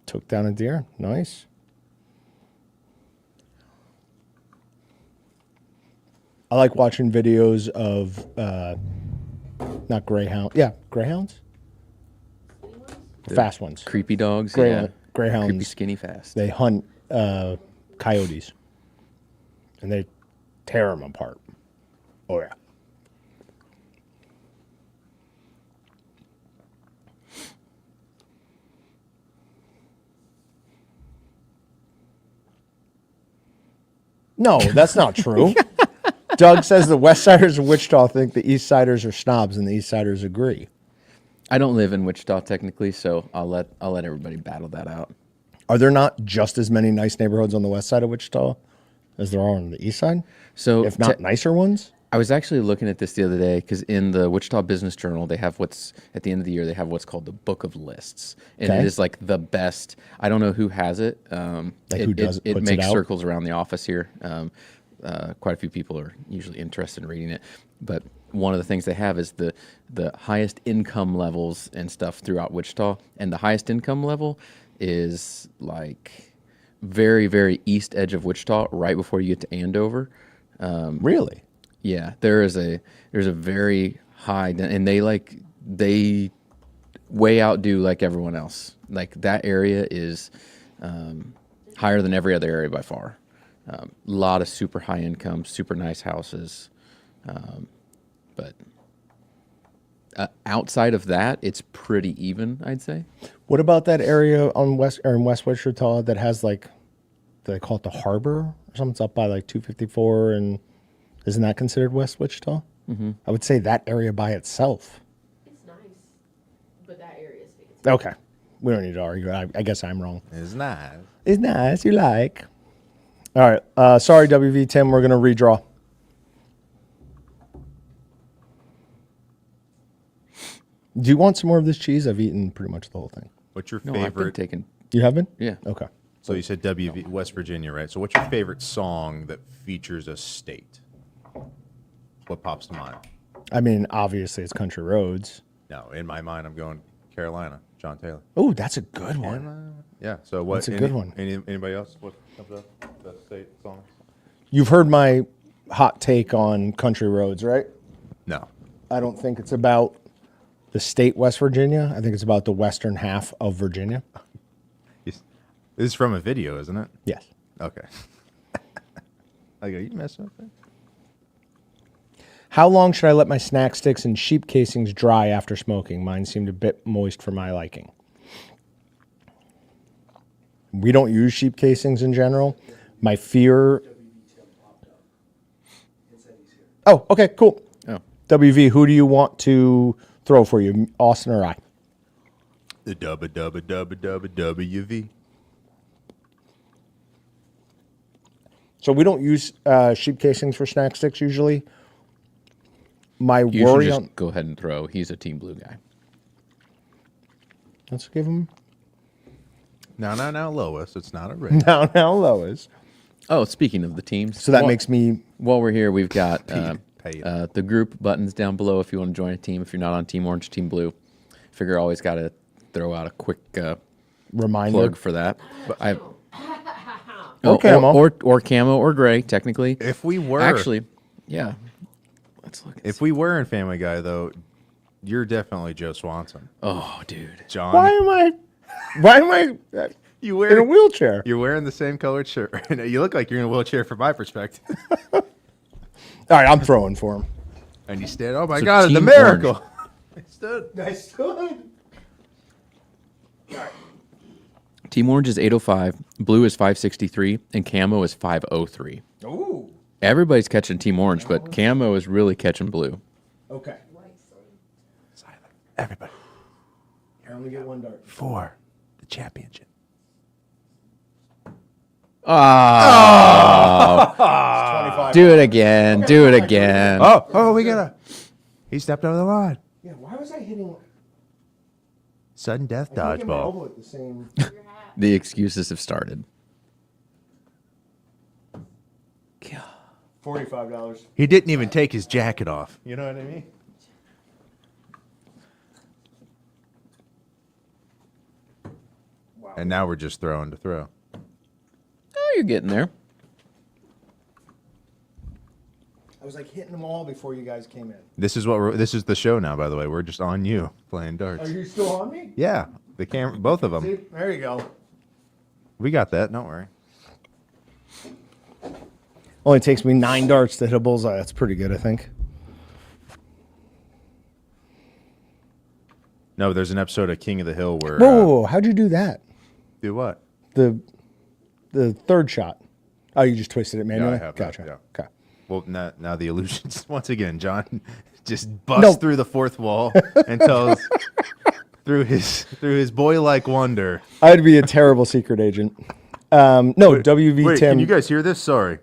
Took down a deer. Nice. I like watching videos of not greyhound. Yeah, greyhounds. The fast ones. Creepy dogs, Greyhound- yeah. greyhounds. Creepy, skinny, fast. They hunt coyotes, and they tear them apart. Oh yeah. No, that's not true. Doug says the West Siders of Wichita think the East Siders are snobs, and the East Siders agree. I don't live in Wichita technically, so I'll let everybody battle that out. Are there not just as many nice neighborhoods on the west side of Wichita as there are on the east side? So If not nicer ones? I was actually looking at this the other day because in the Wichita Business Journal, they have at the end of the year, they have what's called the Book of Lists. And Okay. it is like the best. I don't know who has it. Who does it, it puts it makes out? circles around the office here. Quite a few people are usually interested in reading it. But one of the things they have is the highest income levels and stuff throughout Wichita. And the highest income level is like very, very east edge of Wichita, right before you get to Andover. Really? Yeah, there's a very high, and they way outdo like everyone else. Like that area is higher than every other area by far. A lot of super high income, super nice houses, but outside of that, it's pretty even, I'd say. What about that area on in West Wichita that has like, do they call it the harbor or something? It's up by like 254, and isn't that considered West Wichita? Mm-hmm. I would say that area by itself. It's nice, but that area is big. Okay, we don't need to argue. I guess I'm wrong. It's nice. It's nice. You like? All right. Sorry, WV Tim. We're gonna redraw. Do you want some more of this cheese? I've eaten pretty much the whole thing. What's your No, I've been favorite? taking. You have been? Yeah. Okay. So you said WV, West Virginia, right? So what's your favorite song that features a state? What pops to mind? I mean, obviously it's Country Roads. No, in my mind, I'm going Carolina, John Taylor. Oh, that's a good one. Yeah. So what? That's a good one. Anybody else? What comes up? That state song? You've heard my hot take on Country Roads, right? No. I don't think it's about the state West Virginia. I think it's about the western half of Virginia. This is from a video, isn't it? Yes. Okay. I go, you messing with me? How long should I let my snack sticks and sheep casings dry after smoking? Mine seemed a bit moist for my liking. We don't use sheep casings in general. My fear... Oh, okay, cool. Oh. WV, who do you want to throw for you, Austin or I? The WV. So we don't use sheep casings for snack sticks usually. My You worry should just on... go ahead and throw. He's a Team Blue guy. Let's give him... Now, Lois. It's not a race. Now, Lois. Oh, speaking of the teams. So that while- makes me... While we're here, we've got Pay the group buttons down below if you want to join a team. If you're not on Team Orange, Team Blue. Figure always got to throw out a quick Reminder. plug for that. I Or camo. or camo or gray, technically. If we were Actually, yeah. Let's look at If we were in Family Guy, though, you're definitely Joe Swanson. Oh, dude. John, Why am I you in a wear wheelchair? you're wearing the same colored shirt. You look like you're in a wheelchair from my perspective. All right, I'm throwing for him. And you stand, oh my So God, it's a Team miracle. I stood. I stood. Team Orange is 805, Blue is 563, and Camo is 503. Ooh. Everybody's catching Team Orange, but Camo is really catching Blue. Okay. Silent. Everybody. I only get one dart. For the championship. Oh, 25. do it again. Do it again. Oh, we gotta. He stepped over the line. Yeah, why was I hitting... Sudden death I can't get my dodgeball. elbow at the same... The excuses have started. $45. He didn't even take his jacket off. You know what I mean? Wow. And now we're just throwing to throw. Oh, you're getting there. I was like hitting them all before you guys came in. This is this is the show now, by the way. We're just on you playing darts. Are you still on me? Yeah, the camera, both of them. See, there you go. We got that. Don't worry. Only takes me 9 darts to hit a bullseye. That's pretty good, I think. No, there's an episode of King of the Hill where. Whoa, how'd you do that? Do what? The third shot. Oh, you just twisted it manually? I have that, Gotcha. yeah. Okay. Well, now the illusions once again. John just busts through the fourth wall and tells through his boy-like wonder. I'd be a terrible secret agent. No, WV Wait, Tim. can you guys hear this? Sorry.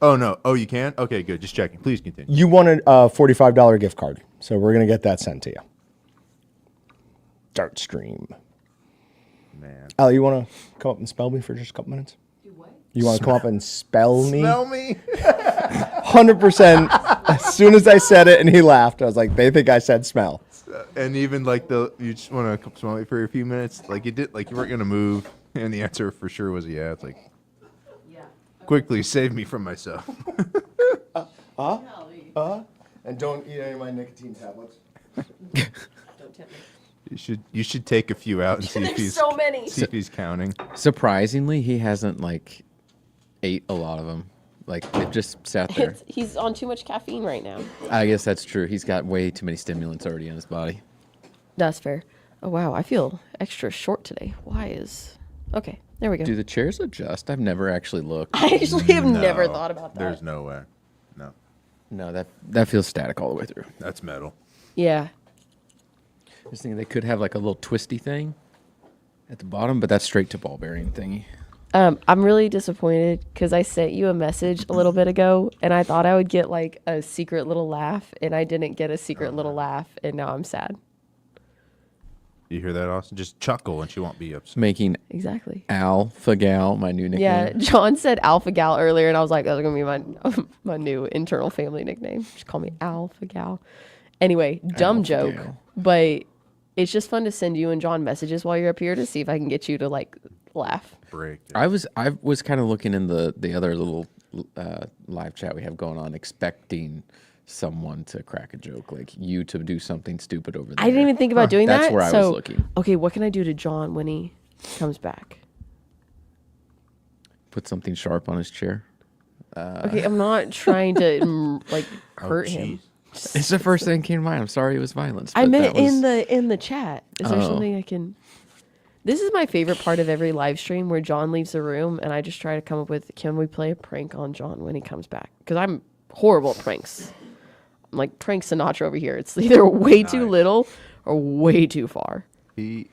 Oh no. Oh, you can? Okay, good. Just checking. Please continue. You wanted a $45 gift card, so we're gonna get that sent to you. Dart stream. Man. Ali, you want to come up and spell me for just a couple minutes? Do what? You want to come up and spell me? Smell me. 100%. As soon as I said it and he laughed, I was like, they think I said smell. And even like you just want to smell me for a few minutes, like you weren't gonna move, and the answer for sure was yeah. It's like, Yeah. quickly save me from myself. Golly. And don't eat any of my nicotine tablets. Don't tempt me. You should take a few out and see if There's he's so many. see if he's counting. Surprisingly, he hasn't like ate a lot of them. Like they've just sat there. He's on too much caffeine right now. I guess that's true. He's got way too many stimulants already in his body. That's fair. Oh wow, I feel extra short today. Why is? Okay, there we go. Do the chairs adjust? I've never actually looked. I actually have never No, thought about that. There's no way. No, No, that feels static all the way through. that's metal. Yeah. I was thinking they could have like a little twisty thing at the bottom, but that's straight to ball bearing thingy. I'm really disappointed because I sent you a message a little bit ago, and I thought I would get like a secret little laugh, and I didn't get a secret little laugh, and now I'm sad. You hear that, Austin? Just chuckle, and she won't be upset. Making Exactly. Alpha Gal my new nickname. Yeah, John said Alpha Gal earlier, and I was like, that's gonna be my my new internal family nickname. Just call me Alpha Gal. Anyway, dumb Alpha joke, Gal. but it's just fun to send you and John messages while you're up here to see if I can get you to like laugh. Break. I was kind of looking in the other little live chat we have going on, expecting someone to crack a joke, like you to do something stupid over there. I didn't even think about doing That's that. where I was looking. Okay, what can I do to John when he comes back? Put something sharp on his chair. Okay, I'm not trying to like hurt him. It's the first thing that came to mind. I'm sorry it was violence. I but meant that was- in the chat. Is there Oh. something I can? This is my favorite part of every live stream where John leaves the room and I just try to come up with, can we play a prank on John when he comes back? Because I'm horrible at pranks. I'm like prank Sinatra over here. It's either way too Nice. little or way too far. He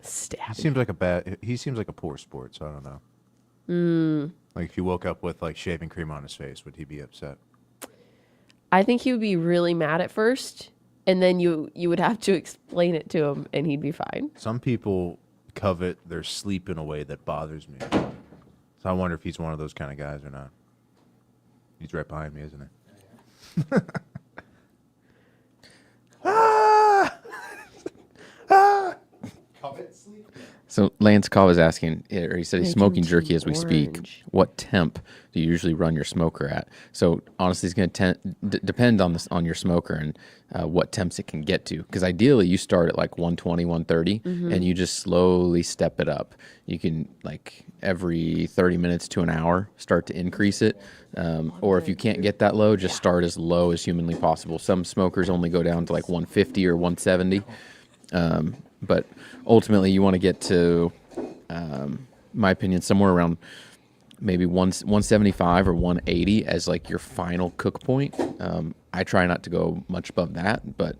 Stab. seems like a poor sport, so I don't know. Like if you woke up with like shaving cream on his face, would he be upset? I think he would be really mad at first, and then you would have to explain it to him, and he'd be fine. Some people covet their sleep in a way that bothers me. So I wonder if he's one of those kind of guys or not. He's right behind me, isn't he? So Lance Call was asking, or he said he's Make smoking him jerky too as we speak. orange. What temp do you usually run your smoker at? So honestly, it's going to depend on this on your smoker and what temps it can get to. Because ideally, you start at like 120, 130, and you just slowly step it up. You can like every 30 minutes to an hour start to increase it. Or if you can't get that low, just start as low as humanly possible. Some smokers only go down to like 150 or 170. But ultimately, you want to get to, my opinion, somewhere around maybe 175 or 180 as like your final cook point. I try not to go much above that, but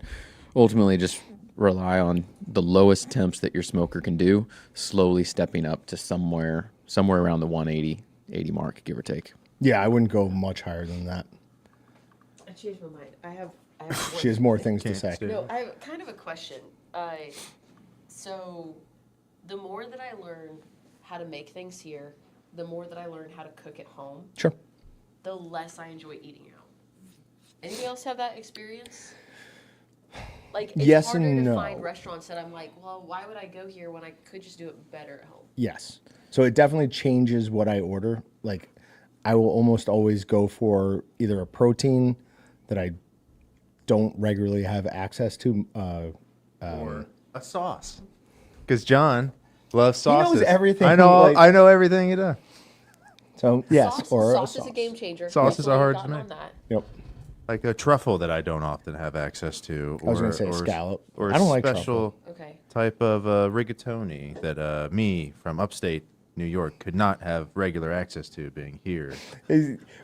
ultimately just rely on the lowest temps that your smoker can do, slowly stepping up to somewhere around the 180 mark, give or take. Yeah, I wouldn't go much higher than that. I changed my mind. I have She has more things to Can't say. stay. No, I have kind of a question. So the more that I learn how to make things here, the more that I learn how to cook at home, Sure. the less I enjoy eating out. Anybody else have that experience? Like, it's Yes harder and to no. find restaurants that I'm like, well, why would I go here when I could just do it better at home? Yes. So it definitely changes what I order. Like, I will almost always go for either a protein that I don't regularly have access to. Or a sauce. Because John loves knows sauces. everything, I know. like- I know everything he does. So yes, Sauce, or sauce a is a game changer. Sauces Definitely are hard to gotten make. on that. Yep. Like a truffle that I don't often have access to. Or, I was gonna say a or- scallop. Or I don't a like special Okay. type of rigatoni that me from upstate New York could not have regular access to being here.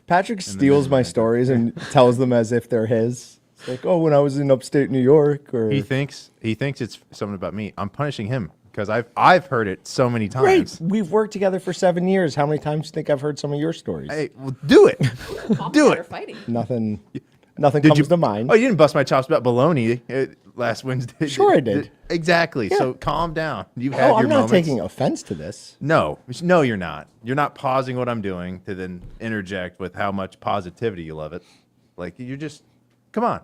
Patrick steals my Midwest. stories and tells them as if they're his. It's like, oh, when I was in upstate New York, or He thinks it's something about me. I'm punishing him because I've heard it so many great. times. We've worked together for 7 years. How many times do you think I've heard some of your stories? Hey, well, do it. Mom Do and Dad it. are fighting. Nothing Did comes you to mind. Oh, you didn't bust my chops about bologna last Wednesday. Sure I did. Exactly. Yeah. So calm down. You've had Oh, your I'm not moments. taking offense to this. No, you're not. You're not pausing what I'm doing to then interject with how much positivity you love it. Like you're just, come on.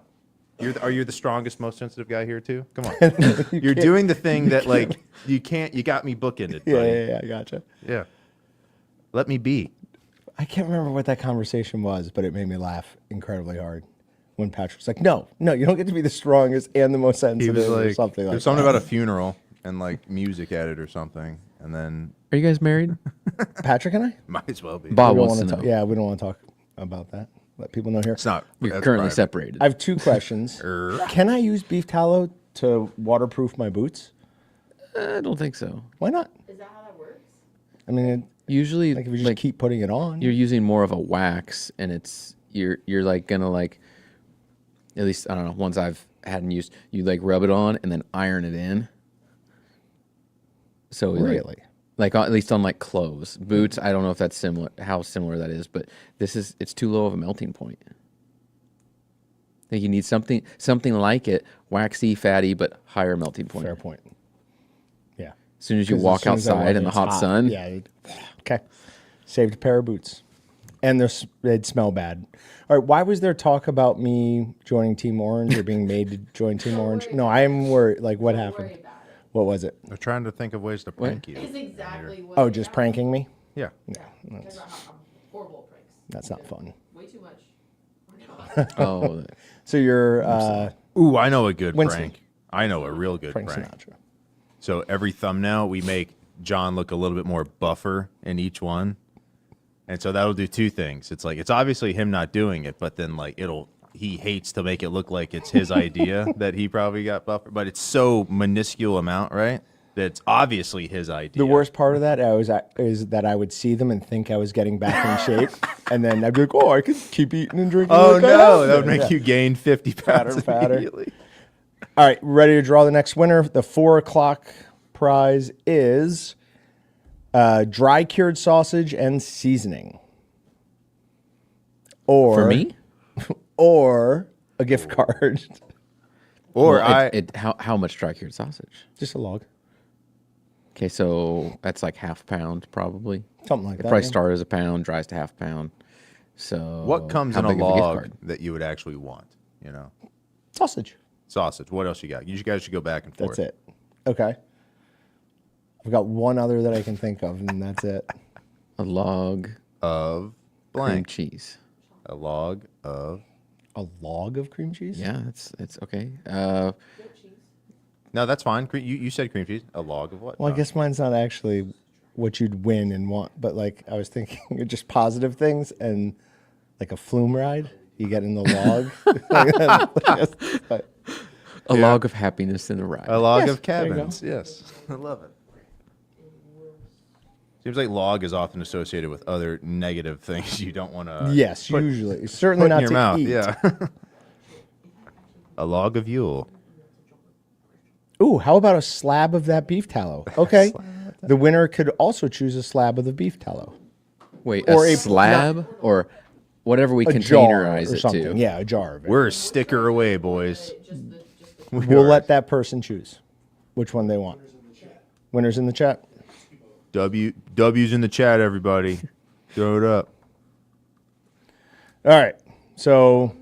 Are you the strongest, most sensitive guy here too? Come on. You're doing the thing that like you can't. You got me bookended. Yeah, buddy. yeah, I gotcha. Yeah. Let me be. I can't remember what that conversation was, but it made me laugh incredibly hard. when Patrick's like, no, you don't get to be the strongest and the most He sensitive was or like, something like there's something that. about a funeral and like music at it or something, and then Are you guys married? Patrick and I? might as well be. Bob We don't wants to wanna know. talk, yeah, we don't want to talk about that. Let people know here. It's not. You're that's currently private. separated. I have two questions. Can I use beef tallow to waterproof my boots? I don't think so. Why not? Is that how that works? I mean, Usually, like if you just keep putting it on. you're using more of a wax, and you're like gonna like, at least I don't know. Ones I've had and used, you like rub it on and then iron it in. So Really? like at least on like clothes, boots. I don't know if that's similar, how similar that is, but it's too low of a melting point. I think you need something like it, waxy, fatty, but higher melting point. Fair point. Yeah. As soon as you 'Cause walk soon as I outside walk in the it's hot sun, Yeah. Okay. Saved a pair of boots. And they'd smell bad. All right. Why was there talk about me joining Team Orange or being made to join Team Orange? No, I'm worried. Like, what happened? Worry about it. What was it? They're trying to think of ways to prank you. It's exactly what. Oh, it just sounds pranking me? Yeah. like. Yeah. Talk about how horrible at pranks. That's not fun. Way too much. Or not. oh, So you're Ooh, I know a good Winston. prank. I know a real good Frank prank. Sinatra. So every thumbnail, we make John look a little bit more buffer in each one. And so that'll do two things. It's like, it's obviously him not doing it, but then like he hates to make it look like it's his idea that he probably got buffer, but it's so minuscule amount, right? That it's obviously his idea. The worst part of that is that I would see them and think I was getting back in shape, and then I'd be like, "Oh, I could keep eating and drinking." Oh like I no, have that would been." make Yeah. you gain 50 Fatter pounds and fatter. immediately. All right, ready to draw the next winner. The 4 o'clock prize is dry cured sausage and seasoning, or for me, or a gift card. Or Well, how much dry cured sausage? Just a log, Okay, so that's like half pound probably. something like It that. probably yeah. starts as a pound, dries to half pound. So what comes how in a big of gift log card? that you would actually want? You know, Sausage. sausage. What else you got? You guys should go back and forth. That's it. Okay. I've got one other that I can think of, and that's it. A log Of cream blank. cheese. A log of. A log of cream cheese? Yeah, it's okay. No, that's fine. You said cream cheese. A log of what? Well, I No. guess mine's not actually what you'd win and want, but like I was thinking just positive things and like a flume ride. You get in the log. A log of happiness in a ride. A log Yes, of there you go. cabins. Yes, I love it. Seems like log is often associated with other negative things you don't want to. Yes, usually. Certainly Put not in your to mouth. eat. Yeah. A log of Yule. Ooh, how about a slab of that beef tallow? Okay. The winner could also choose a slab of the beef tallow. Wait, or a a- slab or whatever we A jar containerize or it something. to. Yeah, a jar of it. We're a sticker away, boys. We'll let that person choose which one they want. Winners in the chat. W's in the chat, everybody. Throw it up. All right. So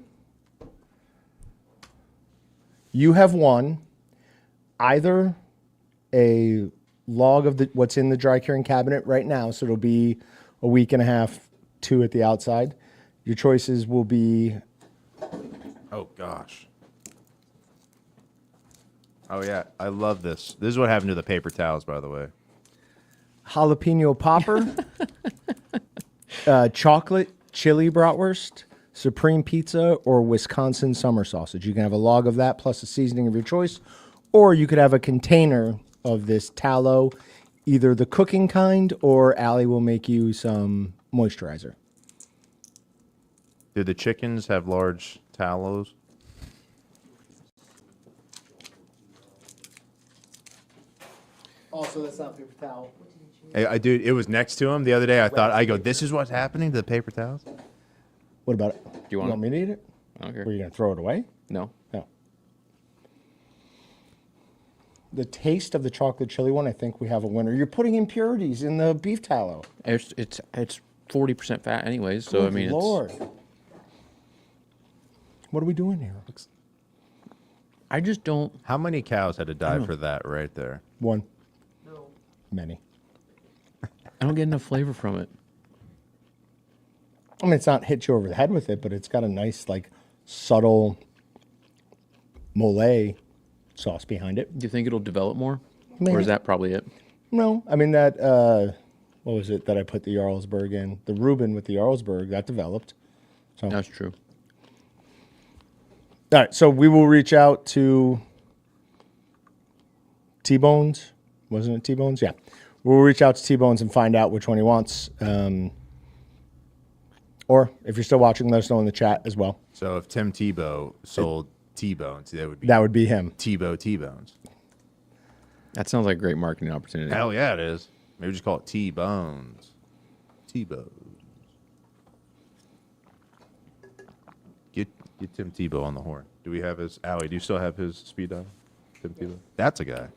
you have won either a log of what's in the dry curing cabinet right now, so it'll be a week and a half, 2 at the outside. Your choices will be Oh gosh. Oh yeah, I love this. This is what happened to the paper towels, by the way. jalapeno popper, chocolate chili bratwurst, supreme pizza, or Wisconsin summer sausage. You can have a log of that plus a seasoning of your choice, or you could have a container of this tallow, either the cooking kind or Allie will make you some moisturizer. Do the chickens have large tallows? Also, that's not paper towel. Hey, dude, it was next to him the other day. I go, this is what's happening to the paper towels? What about it? Do you want it? me to eat it? I don't care. Were you going to throw it away? No. No. The taste of the chocolate chili one, I think we have a winner. You're putting impurities in the beef tallow. It's 40% fat anyways, so I Good mean Lord. What are we doing here? I just don't How many cows had to die for that right there? One. No. Many. I don't get enough flavor from it. I mean, it's not hit you over the head with it, but it's got a nice, like, subtle mole sauce behind it. Do you think it'll develop more? Maybe. Or is that probably it? No, I mean that. What was it that I put the Jarlsberg in? The Reuben with the Jarlsberg that developed. So That's true. all right, so we will reach out to T-Bones. Wasn't it T-Bones? Yeah. We'll reach out to T-Bones and find out which one he wants. Or if you're still watching, let us know in the chat as well. So if Tim Tebow sold T-Bones, that would be him. Tebow T-Bones. That sounds like a great marketing opportunity. Hell yeah, it is. Maybe just call it T-Bones. Tebow. Get Tim Tebow on the horn. Do we have his... Allie, do you still have his speed dial? Tim Tebow? That's a guy.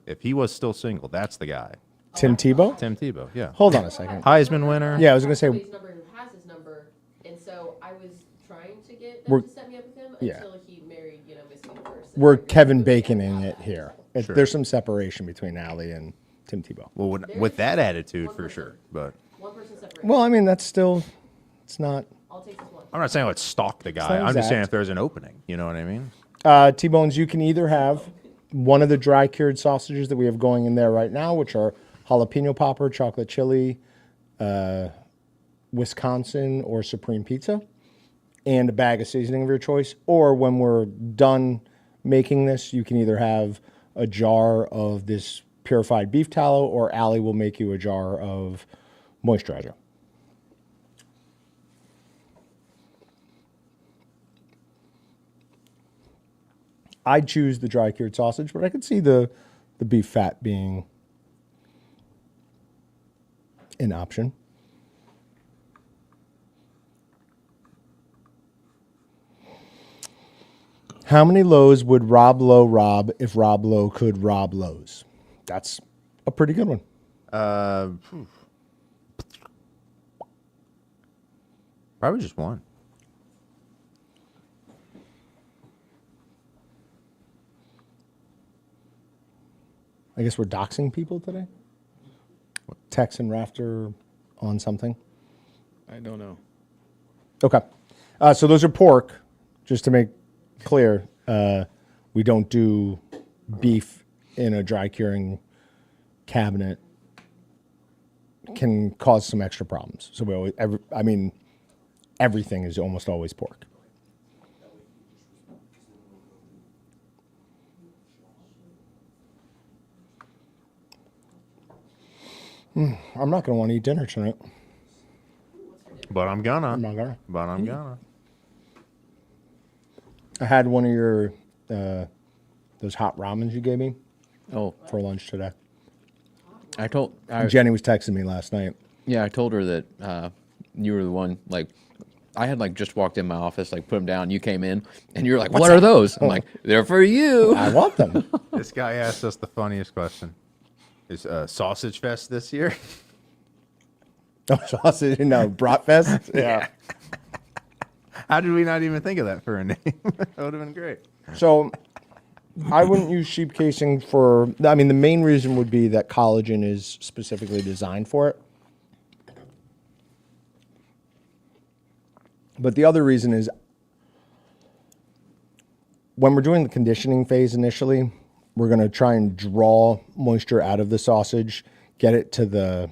If he was still single, that's the guy. Tim Tebow? Tim Tebow, yeah. Hold on a second. Heisman winner. Yeah, I was going to say, His number who has his number, and so I was trying to get We're- them to set me up with him yeah. until he married, Miss Universe. we're Kevin Baconing it here. Sure. There's some separation between Allie and Tim Tebow. Well, with that attitude, for sure. But One person separate. Well, I mean, that's still, it's not. I'll take this one. I'm not saying let's stalk the guy. not I'm just saying exact. if there's an opening. You know what I mean? T-Bones, you can either have one of the dry cured sausages that we have going in there right now, which are jalapeno popper, chocolate chili, Wisconsin, or Supreme Pizza, and a bag of seasoning of your choice. Or when we're done making this, you can either have a jar of this purified beef tallow, or Allie will make you a jar of moisturizer. I'd choose the dry cured sausage, but I could see the beef fat being an option. How many lows would Rob Lowe rob if Rob Lowe could rob Lowe's? That's a pretty good one. Probably just one. I guess we're doxing people today. Tex and Rafter on something. I don't know. Okay. So those are pork, just to make clear. We don't do beef in a dry curing cabinet. Can cause some extra problems. So we always, everything is almost always pork. I'm not going to want to eat dinner tonight. But I'm gonna. I'm not gonna. But I'm gonna. I had one of your those hot ramens you gave me Oh, for lunch today. I Jenny was texting me last night. Yeah, I told her that you were the one. Like, I had like just walked in my office, like put them down. You came in, and you were like, "What are those?" I'm like, "They're for you." I want them. This guy asked us the funniest question. Is Sausage Fest this year? Oh, sausage, no, Bratfest. Yeah. How did we not even think of that for a name? That would have been great. So I wouldn't use sheep casing for, I mean, the main reason would be that collagen is specifically designed for it. But the other reason is when we're doing the conditioning phase initially, we're going to try and draw moisture out of the sausage, get it to the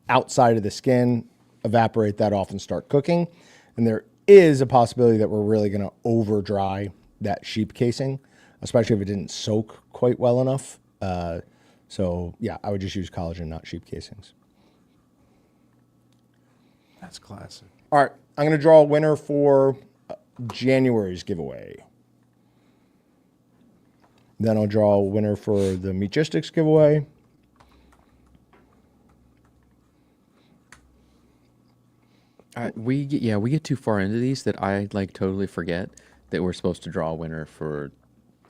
outside of the skin, evaporate that off and start cooking. And there is a possibility that we're really going to over dry that sheep casing, especially if it didn't soak quite well enough. So yeah, I would just use collagen, not sheep casings. That's classic. All right, I'm going to draw a winner for January's giveaway. Then I'll draw a winner for the Meatgistics giveaway. We get too far into these that I like totally forget that we're supposed to draw a winner for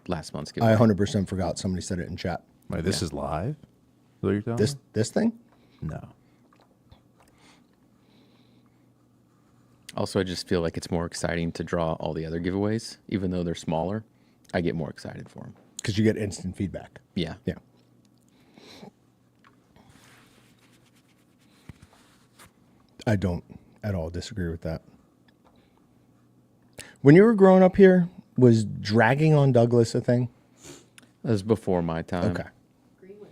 last month's giveaway. I 100% forgot. Somebody said it in chat. Wait, this is live? Is what you're telling me? This thing? No. Also, I just feel like it's more exciting to draw all the other giveaways, even though they're smaller. I get more excited for them. Because you get instant feedback. Yeah. Yeah. I don't at all disagree with that. When you were growing up here, was dragging on Douglas a thing? That was before my time. Okay. Greenwich.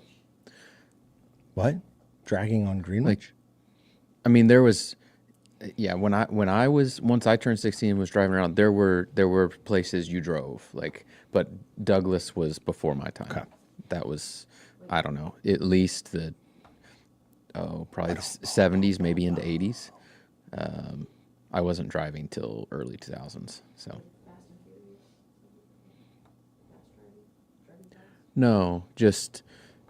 What? Dragging on Greenwich? I mean, there was, yeah. When I was once I turned 16 and was driving around, there were places you drove but Douglas was before my time. Okay. That was, I don't know, at least probably the 70s, maybe into 80s. I wasn't driving till early 2000s, so. Fast and Furious. Fast driving. Driving fast. No, just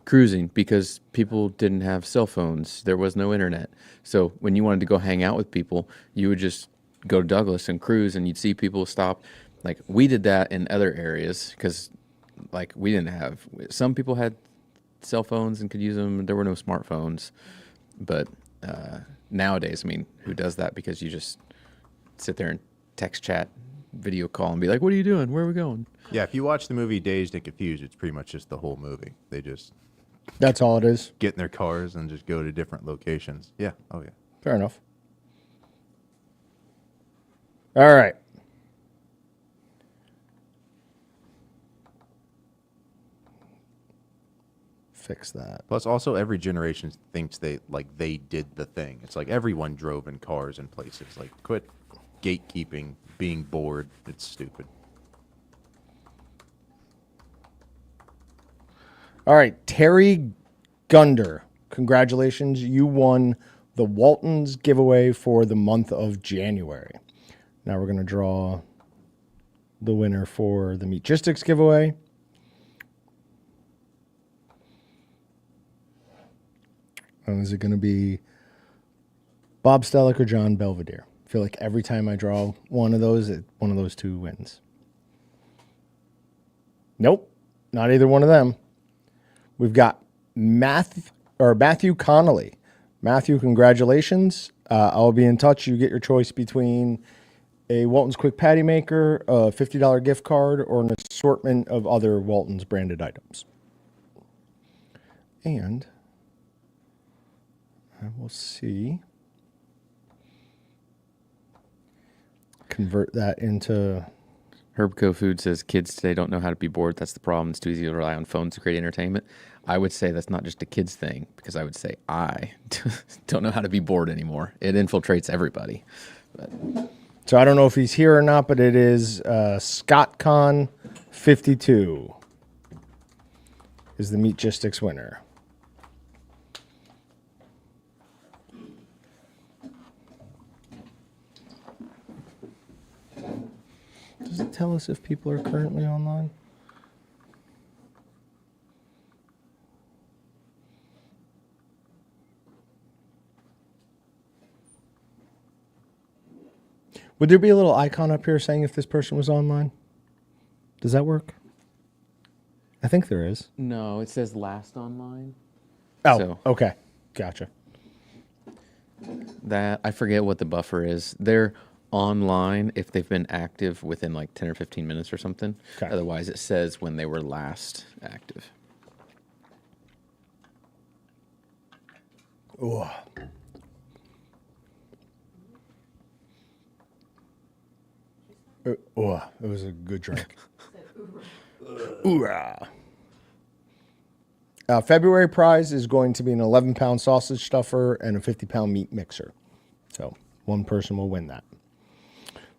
cruising because people didn't have cell phones. There was no internet. So when you wanted to go hang out with people, you would just go to Douglas and cruise, and you'd see people stop. Like, we did that in other areas because, like, we didn't have. Some people had cell phones and could use them. There were no smartphones. But nowadays, I mean, who does that? Because you just sit there and text chat, video call, and be like, what are you doing? Where are we going? Yeah, if you watch the movie Dazed and Confused, it's pretty much just the whole movie. They just That's all it is. get in their cars and just go to different locations. Yeah. Oh, yeah. Fair enough. All right. Fix that. Plus, also, every generation thinks they did the thing. It's like everyone drove in cars and places. Like, quit gatekeeping, being bored. It's stupid. All right, Terry Gunder, congratulations. You won the Waltons giveaway for the month of January. Now we're going to draw the winner for the Meatgistics giveaway. And is it going to be Bob Stellick or John Belvedere? I feel like every time I draw one of those, one of those two wins. Nope, not either one of them. We've got Matthew Connolly. Matthew, congratulations. I'll be in touch. You get your choice between a Walton's Quick Patty Maker, a $50 gift card, or an assortment of other Walton's branded items. And I will see. Convert that into... Herbco Food says kids today don't know how to be bored. That's the problem. It's too easy to rely on phones to create entertainment. I would say that's not just a kids thing, because I would say I don't know how to be bored anymore. It infiltrates everybody. But. So I don't know if he's here or not, but it is ScottCon52 is the Meatgistics winner. Does it tell us if people are currently online? Would there be a little icon up here saying if this person was online? Does that work? I think there is. No, it says last online. Oh, So- okay. Gotcha. That I forget what the buffer is. They're online if they've been active within like 10 or 15 minutes or something. Okay. Otherwise, it says when they were last active. Oh. Oh, it was a good drink. Oorah. February prize is going to be an 11-pound sausage stuffer and a 50-pound meat mixer. So one person will win that.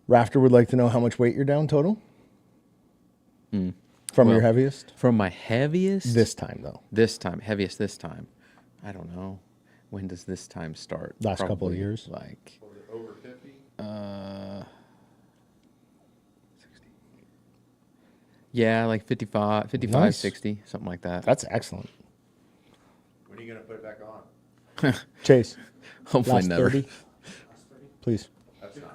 Rafter would like to know how much weight you're down total. From your Well, heaviest? From my heaviest? This time, though. This time. Heaviest this time. I don't know. When does this time start? Last couple of Probably, years? Like, Over 50? 60. Yeah, like 55, Nice. 60, something like that. That's excellent. When are you going to put it back on? Chase, Hopefully last never. 30, please. That's not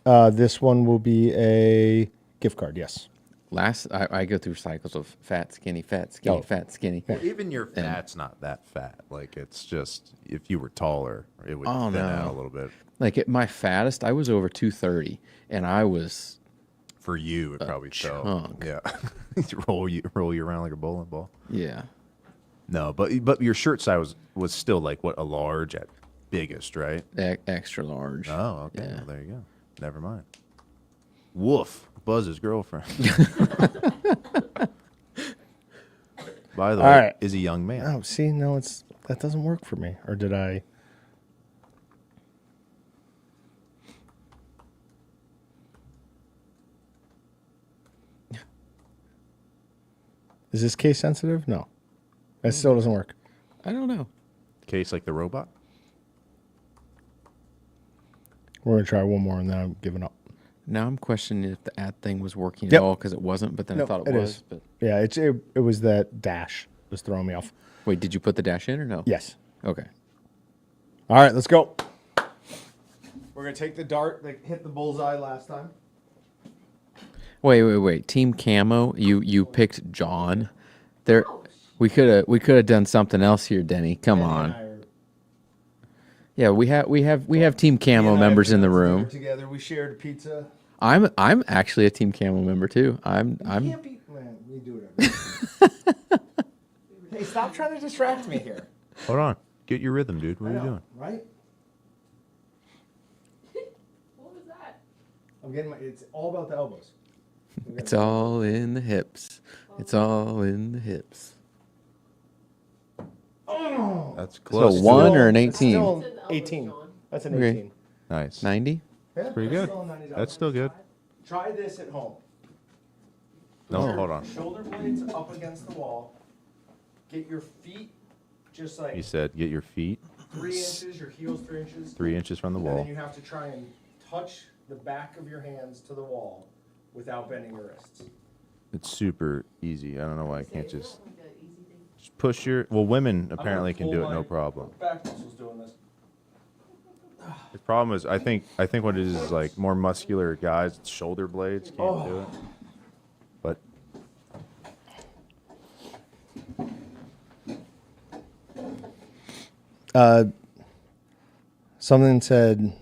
applause. This one will be a gift card, yes. I go through cycles of fat, skinny, fat, skinny, Oh. fat, skinny. Well, even your fat's not that fat. Like, it's just, if you were taller, it would Oh, thin no. out a little bit. Like at my fattest, I was over 230, and I was For you, it probably fell. chunk. Yeah. roll you around like a bowling ball. yeah. No, but your shirt size was still like what, a large at biggest, right? Extra large. Oh, okay. Yeah. Well, there you go. Never mind. Woof. Buzz's girlfriend. By the All way, right. is a young man. Oh, see, no, that doesn't work for me. Or did I? Is this case sensitive? No. That still doesn't work. I don't know. Case like the robot. We're going to try one more and then I'm giving up. Now I'm questioning if the ad thing was working Yep. at all because it wasn't, but then I No, thought it, it was. is. But Yeah, it was that dash was throwing me off. wait, did you put the dash in or no? Yes. Okay. All right, let's go. We're going to take the dart that hit the bullseye last time. Wait. Team Camo, you picked John. There, we could have done something else here, Denny. Come on. Yeah, we have Team Camo members in the room. Together, we shared a pizza. I'm actually a Team Camo member too. I'm Can't be, man, we do it. Hey, stop trying to distract me here. Hold on. Get your rhythm, dude. What are you doing? Right? What was that? I'm getting it's all about the elbows. It's all in the hips. It's all in the hips. That's So close. one or an It's 18? still It's in the elbows, 18. John. That's an Okay. 18. Nice. 90? Yeah, Pretty that's good. still a 90. That's still good. Try this at home. No, Your hold on. Shoulder blades up against the wall. Get your feet just like You said get your feet 3 inches, your heels 3 inches. 3 inches from the And then wall. you have to try and touch the back of your hands to the wall without bending your wrists. It's super easy. I don't know why I can't just Like an easy thing. push your. Well, women I'm apparently gonna can pull do it my no problem. Back muscles doing this. The problem is, I think what it is like more muscular guys, shoulder blades can't do it. But Something said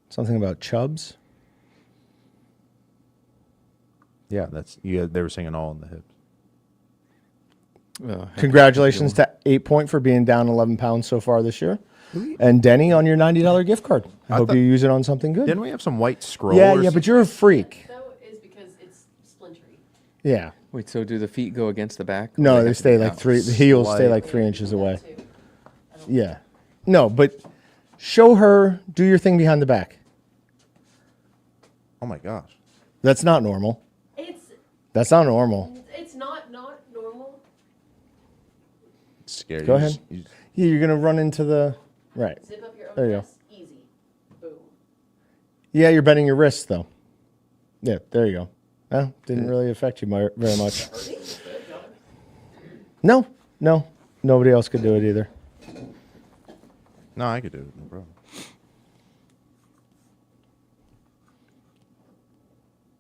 something about chubs. yeah, that's they were saying all in the hips. Congratulations to 8 Point for being down 11 pounds so far this year. And Denny on your $90 gift card. I hope thought- you use it on something good. Didn't we have some white scroll? Yeah, or yeah, s- but you're a freak. Though is because it's splintery. Yeah. Wait, so do the feet go against the back? Or No, have they to stay be like out? three. The heels stay Slight. like 3 inches away. Too. Yeah. No, but show her. Do your thing behind the back. Oh my gosh. That's not normal. It's normal. not normal. It's scary. Go You ahead. just- you just- Yeah, you're gonna run into the right. Zip up your own There you go. dress. Easy. Boom. Yeah, you're bending your wrists though. Yeah, there you go. Well, didn't really affect you very much. No, nobody else could do it either. No, I could do it. No problem.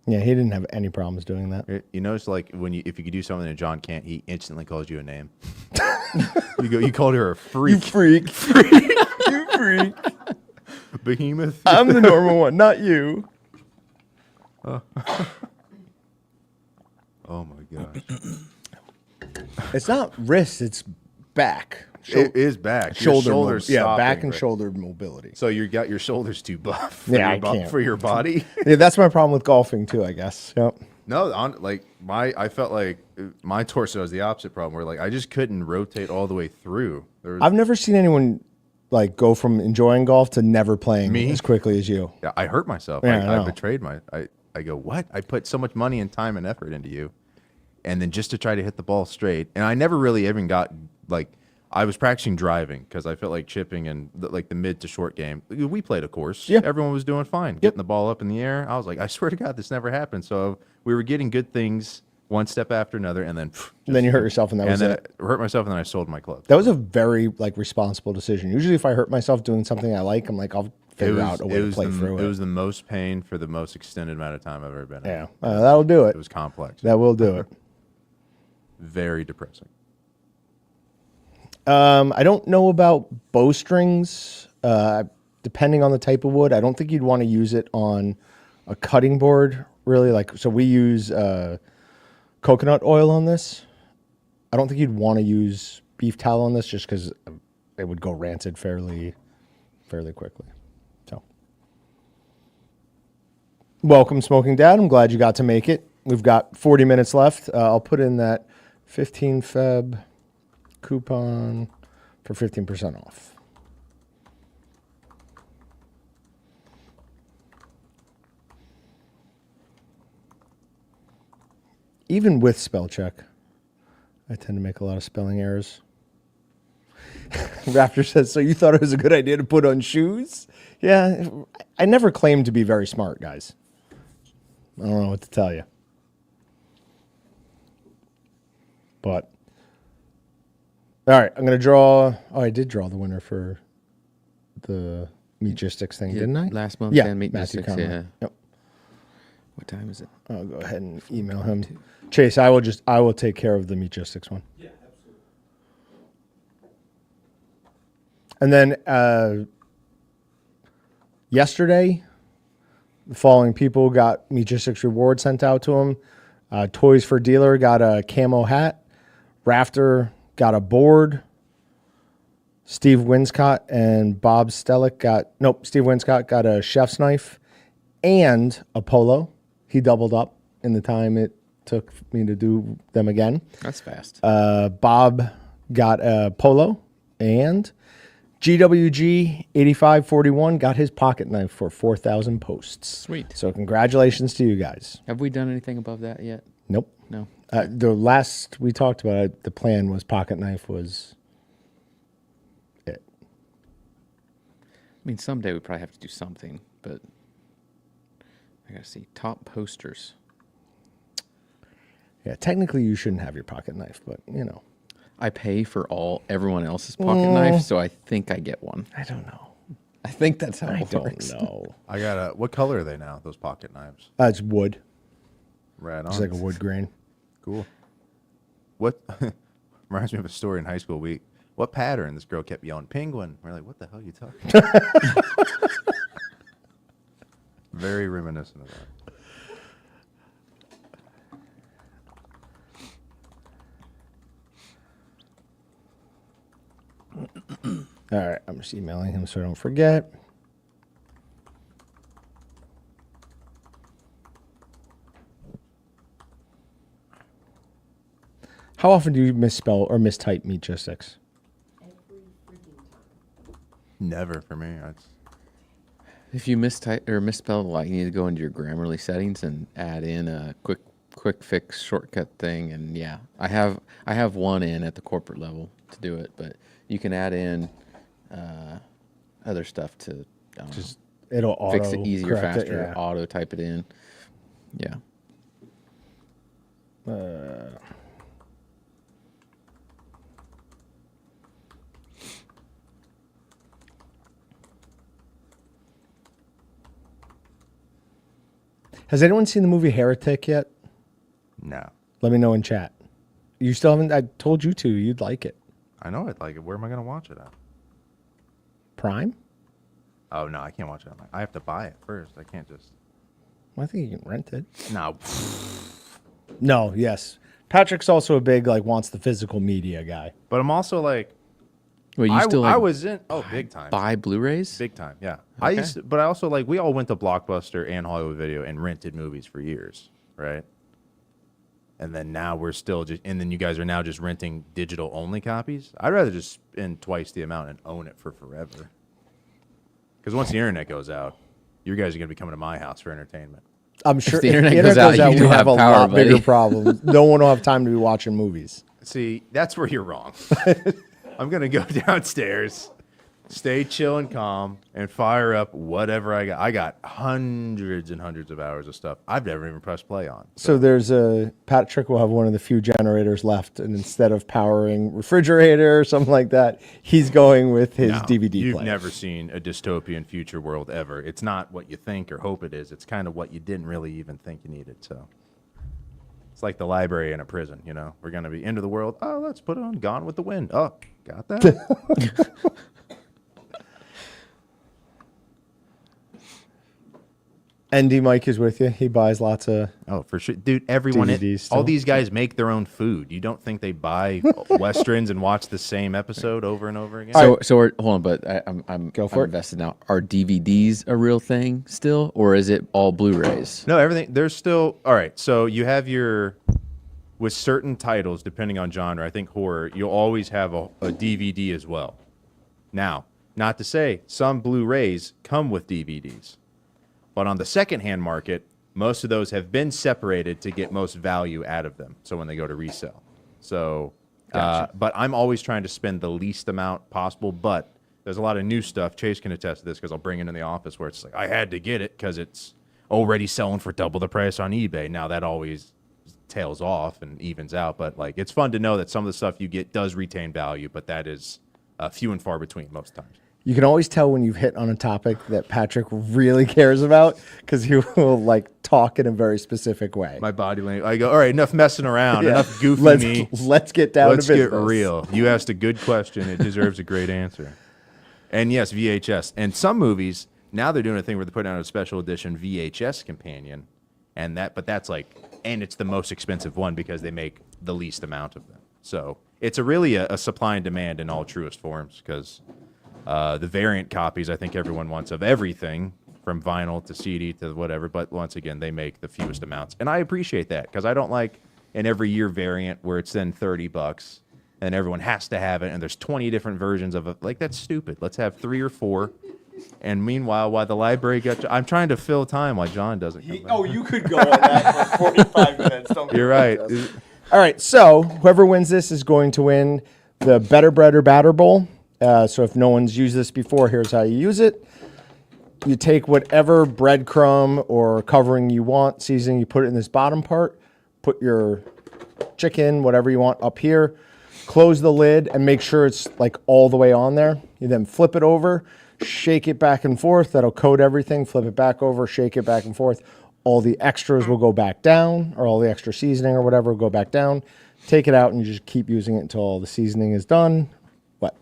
Yeah, he didn't have any problems doing that. You notice, like, if you could do something that John can't, he instantly calls you a name. You called her a freak. freak. You freak. Behemoth. I'm the normal one, not you. Oh my gosh. It's not wrist, it's back. It is back. Your shoulders yeah, stopping, back and right? shoulder mobility. So you got your shoulders too buff. For Yeah, your I can't. for your body. Yeah, that's my problem with golfing too, I guess. Yep. No, I felt like my torso has the opposite problem, where like I just couldn't rotate all the way through. There was, I've never seen anyone like go from enjoying golf to never playing Me? as quickly as you. I hurt myself. Yeah, I I know. betrayed I go, what? I put so much money and time and effort into you, and then just to try to hit the ball straight, and I never really even got like. I was practicing driving because I felt like chipping and the mid to short game. We played a course. Yeah. Everyone was doing fine, getting the ball up in the air. I was like, I swear to God, this never happened. So we were getting good things one step after another, and then And then you hurt yourself, and that was then it. I hurt myself, and then I sold my club. That was a very like responsible decision. Usually, if I hurt myself doing something I like, I'm like, I'll figure out a way to play through it. It was the most pain for the most extended amount of time I've ever been in. Yeah, that'll do it. It was complex. That will do it. Very depressing. I don't know about bowstrings. Depending on the type of wood, I don't think you'd want to use it on a cutting board. Really, like so we use coconut oil on this. I don't think you'd want to use beef tallow on this just because it would go rancid fairly quickly. So Welcome, Smoking Dad. I'm glad you got to make it. We've got 40 minutes left. I'll put in that 15 Feb coupon for 15% off. Even with spell check, I tend to make a lot of spelling errors. Raptor says, so you thought it was a good idea to put on shoes? Yeah, I never claimed to be very smart, guys. I don't know what to tell you. But, all right, I'm going to draw. Oh, I did draw the winner for the Meatgistics thing, didn't I? Last month, Yeah, and Matthew Meatgistics, Conrad. yeah. Yep. What time is it? I'll go ahead and email him. Chase, I will take care of the Meatgistics one. Yeah, absolutely. And then yesterday, the following people got Meatgistics reward sent out to them. Toys for Dealer got a camo hat. Rafter got a board. Steve Winscott and Bob Stellick Steve Winscott got a chef's knife and a polo. He doubled up in the time it took me to do them again. That's fast. Bob got a polo, and GWG 8541 got his pocket knife for 4,000 posts. Sweet. So congratulations to you guys. Have we done anything above that yet? Nope. No. The last we talked about it, the plan was pocket knife was it. I mean, someday we probably have to do something, but I gotta see top posters. Yeah, technically you shouldn't have your pocket knife, but you know. I pay for everyone else's pocket knife, so I think I get one. I don't know. I think that's how I it don't works. know. I got what color are they now? Those pocket knives. It's wood. Right on. It's like a wood grain. Cool. What reminds me of a story in high school. What pattern? This girl kept yelling, penguin. We're like, what the hell are you talking about? Very reminiscent of that. All right, I'm just emailing him so I don't forget. How often do you misspell or mistype Meatgistics? Every freaking time. Never for me. If you mistype or misspell, like, you need to go into your Grammarly settings and add in a quick fix shortcut thing. And yeah, I have one in at the corporate level to do it, but you can add in other stuff to Just it'll auto fix it easier, correct faster. it, yeah. Auto type it in. Yeah. Has anyone seen the movie Heretic yet? No. Let me know in chat. You still haven't? I told you to. You'd like it. I know I'd like it. Where am I going to watch it at? Prime? Oh, no, I can't watch it. I have to buy it first. I can't just... Well, I think you can rent it. No. No, yes. Patrick's also a big, wants the physical media guy. But I'm also like... Wait, you still I was in... Oh, big time. buy Blu-rays? Big time, yeah. Okay. But I also we all went to Blockbuster and Hollywood Video and rented movies for years, right? And then now we're still and then you guys are now just renting digital only copies. I'd rather just spend twice the amount and own it for forever. Because once the internet goes out, you guys are going to be coming to my house for entertainment. I'm sure If the internet goes out, you we do have have a power, lot bigger buddy. problems. No one will have time to be watching movies. See, that's where you're wrong. I'm going to go downstairs, stay chill and calm, and fire up whatever I got. I got hundreds and hundreds of hours of stuff I've never even pressed play on. So Patrick will have one of the few generators left, and instead of powering refrigerator or something like that, he's going with his No, DVD you've player. never seen a dystopian future world ever. It's not what you think or hope it is. It's kind of what you didn't really even think you needed. So it's like the library in a prison, you know. We're going to be into the world. Oh, let's put on Gone with the Wind. Oh, got that? ND Mike is with you. He buys lots of. Oh, for sure, dude. Everyone, DVDs still. all these guys make their own food. You don't think they buy westerns and watch the same episode over and over again? So hold on, but I'm Go for it. invested now. Are DVDs a real thing still, or is it all Blu-rays? No, everything. There's still all right. So you have with certain titles, depending on genre. I think horror, you'll always have a DVD as well. Now, not to say some Blu-rays come with DVDs. But on the secondhand market, most of those have been separated to get most value out of them. So when they go to resell. So, but I'm always trying to spend the least amount possible. But there's a lot of new stuff. Chase can attest to this because I'll bring it in the office where it's like, I had to get it because it's already selling for double the price on eBay. Now that always tails off and evens out. But like, it's fun to know that some of the stuff you get does retain value, but that is few and far between most times. You can always tell when you've hit on a topic that Patrick really cares about because he will like talk in a very specific way. My body language. I go, all right, enough messing around, Yeah. enough goofy me. Let's get down Let's to business. get real. You asked a good question. It deserves a great answer. And yes, VHS. And some movies, now they're doing a thing where they're putting out a special edition VHS companion. But that's like, and it's the most expensive one because they make the least amount of them. So it's really a supply and demand in all truest forms because the variant copies, I think everyone wants of everything from vinyl to CD to whatever. But once again, they make the fewest amounts. And I appreciate that because I don't like an every year variant where it's then $30 and everyone has to have it. And there's 20 different versions of it. Like, that's stupid. Let's have 3 or 4. And meanwhile, while the library I'm trying to fill time while John doesn't come back. You could go on that for 45 minutes. You're right. All right, so whoever wins this is going to win the Better Bread or Batter Bowl. So if no one's used this before, here's how you use it. You take whatever breadcrumb or covering you want, seasoning, you put it in this bottom part, put your chicken, whatever you want up here, close the lid and make sure it's like all the way on there. You then flip it over, shake it back and forth. That'll coat everything. Flip it back over, shake it back and forth. All the extras will go back down, or all the extra seasoning or whatever will go back down. Take it out and you just keep using it until all the seasoning is done. What?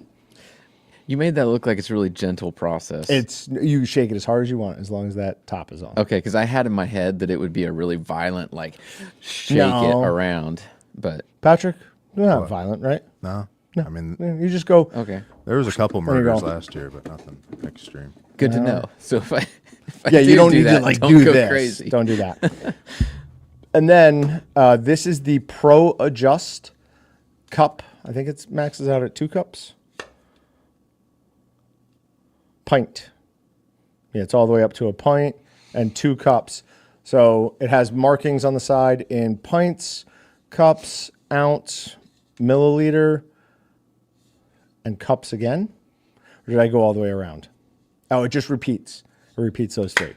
You made that look like it's a really gentle process. You shake it as hard as you want, as long as that top is on. Okay, because I had in my head that it would be a really violent, like, shake No. it around. But Patrick, you're not violent, right? No. I mean, You just go. okay, there was a couple you murders go. last year, but nothing extreme. good to know. So if I Yeah, you don't need that, to like don't do go this. crazy. Don't do that. And then this is the Pro Adjust cup. I think it maxes out at 2 cups. Pint. Yeah, it's all the way up to a pint and 2 cups. So it has markings on the side in pints, cups, ounce, milliliter, and cups again. Or did I go all the way around? Oh, it just repeats. It repeats those 3.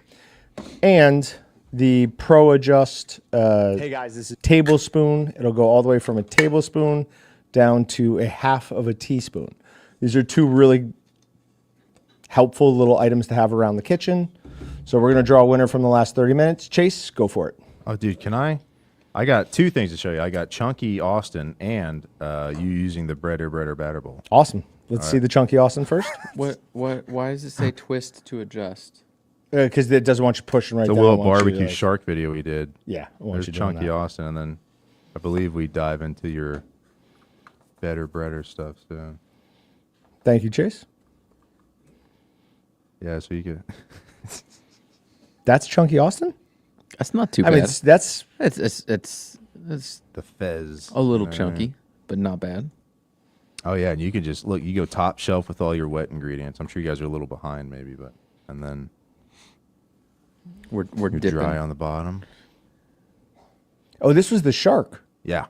And the Pro Adjust hey guys, this is tablespoon. It'll go all the way from a tablespoon down to a half of a teaspoon. These are 2 really helpful little items to have around the kitchen. So we're going to draw a winner from the last 30 minutes. Chase, go for it. Oh, dude, can I? I got 2 things to show you. I got Chunky Austin and you using the Bread or Batter Bowl. Awesome. Let's see the Chunky Austin first. what? Why does it say twist to adjust? Because it doesn't want you pushing right The down. Will It wants you to, Barbecue like- Shark video we did. Yeah. it wants There's you doing Chunky that. Austin, and then I believe we dive into your Better Breader stuff soon. Thank you, Chase. Yeah, so you could. That's Chunky Austin? That's not too I bad. mean, that's It's The Fez. a little chunky, but not bad. Oh yeah, and you can just look. You go top shelf with all your wet ingredients. I'm sure you guys are a little behind, maybe, but and then We're you're dipping. dry on the bottom. Oh, this was the shark. Yeah.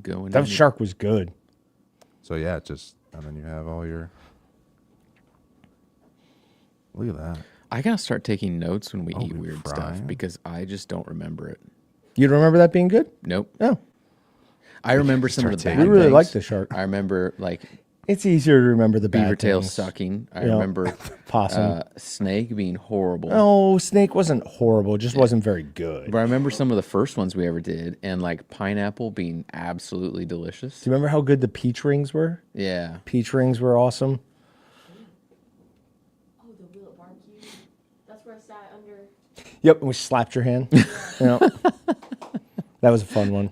Going. That in. shark was good. So yeah, it's just and then you have all your. Look at that. I gotta start taking notes when we eat we weird fry stuff it? because I just don't remember it. You don't remember that being good? Nope. No. I remember some of the Start bad We really things. like the shark. I remember like It's easier to remember the bad beaver tail things. sucking. I Yeah. remember Possum. snake being horrible. No, snake wasn't horrible. It just wasn't very good. But I remember some of the first ones we ever did, and like pineapple being absolutely delicious. Do you remember how good the peach rings were? Yeah. Peach rings were awesome. Oh, the Will Barbecue. That's where I sat under. Yep, and we slapped your hand. Yeah. That was a fun one.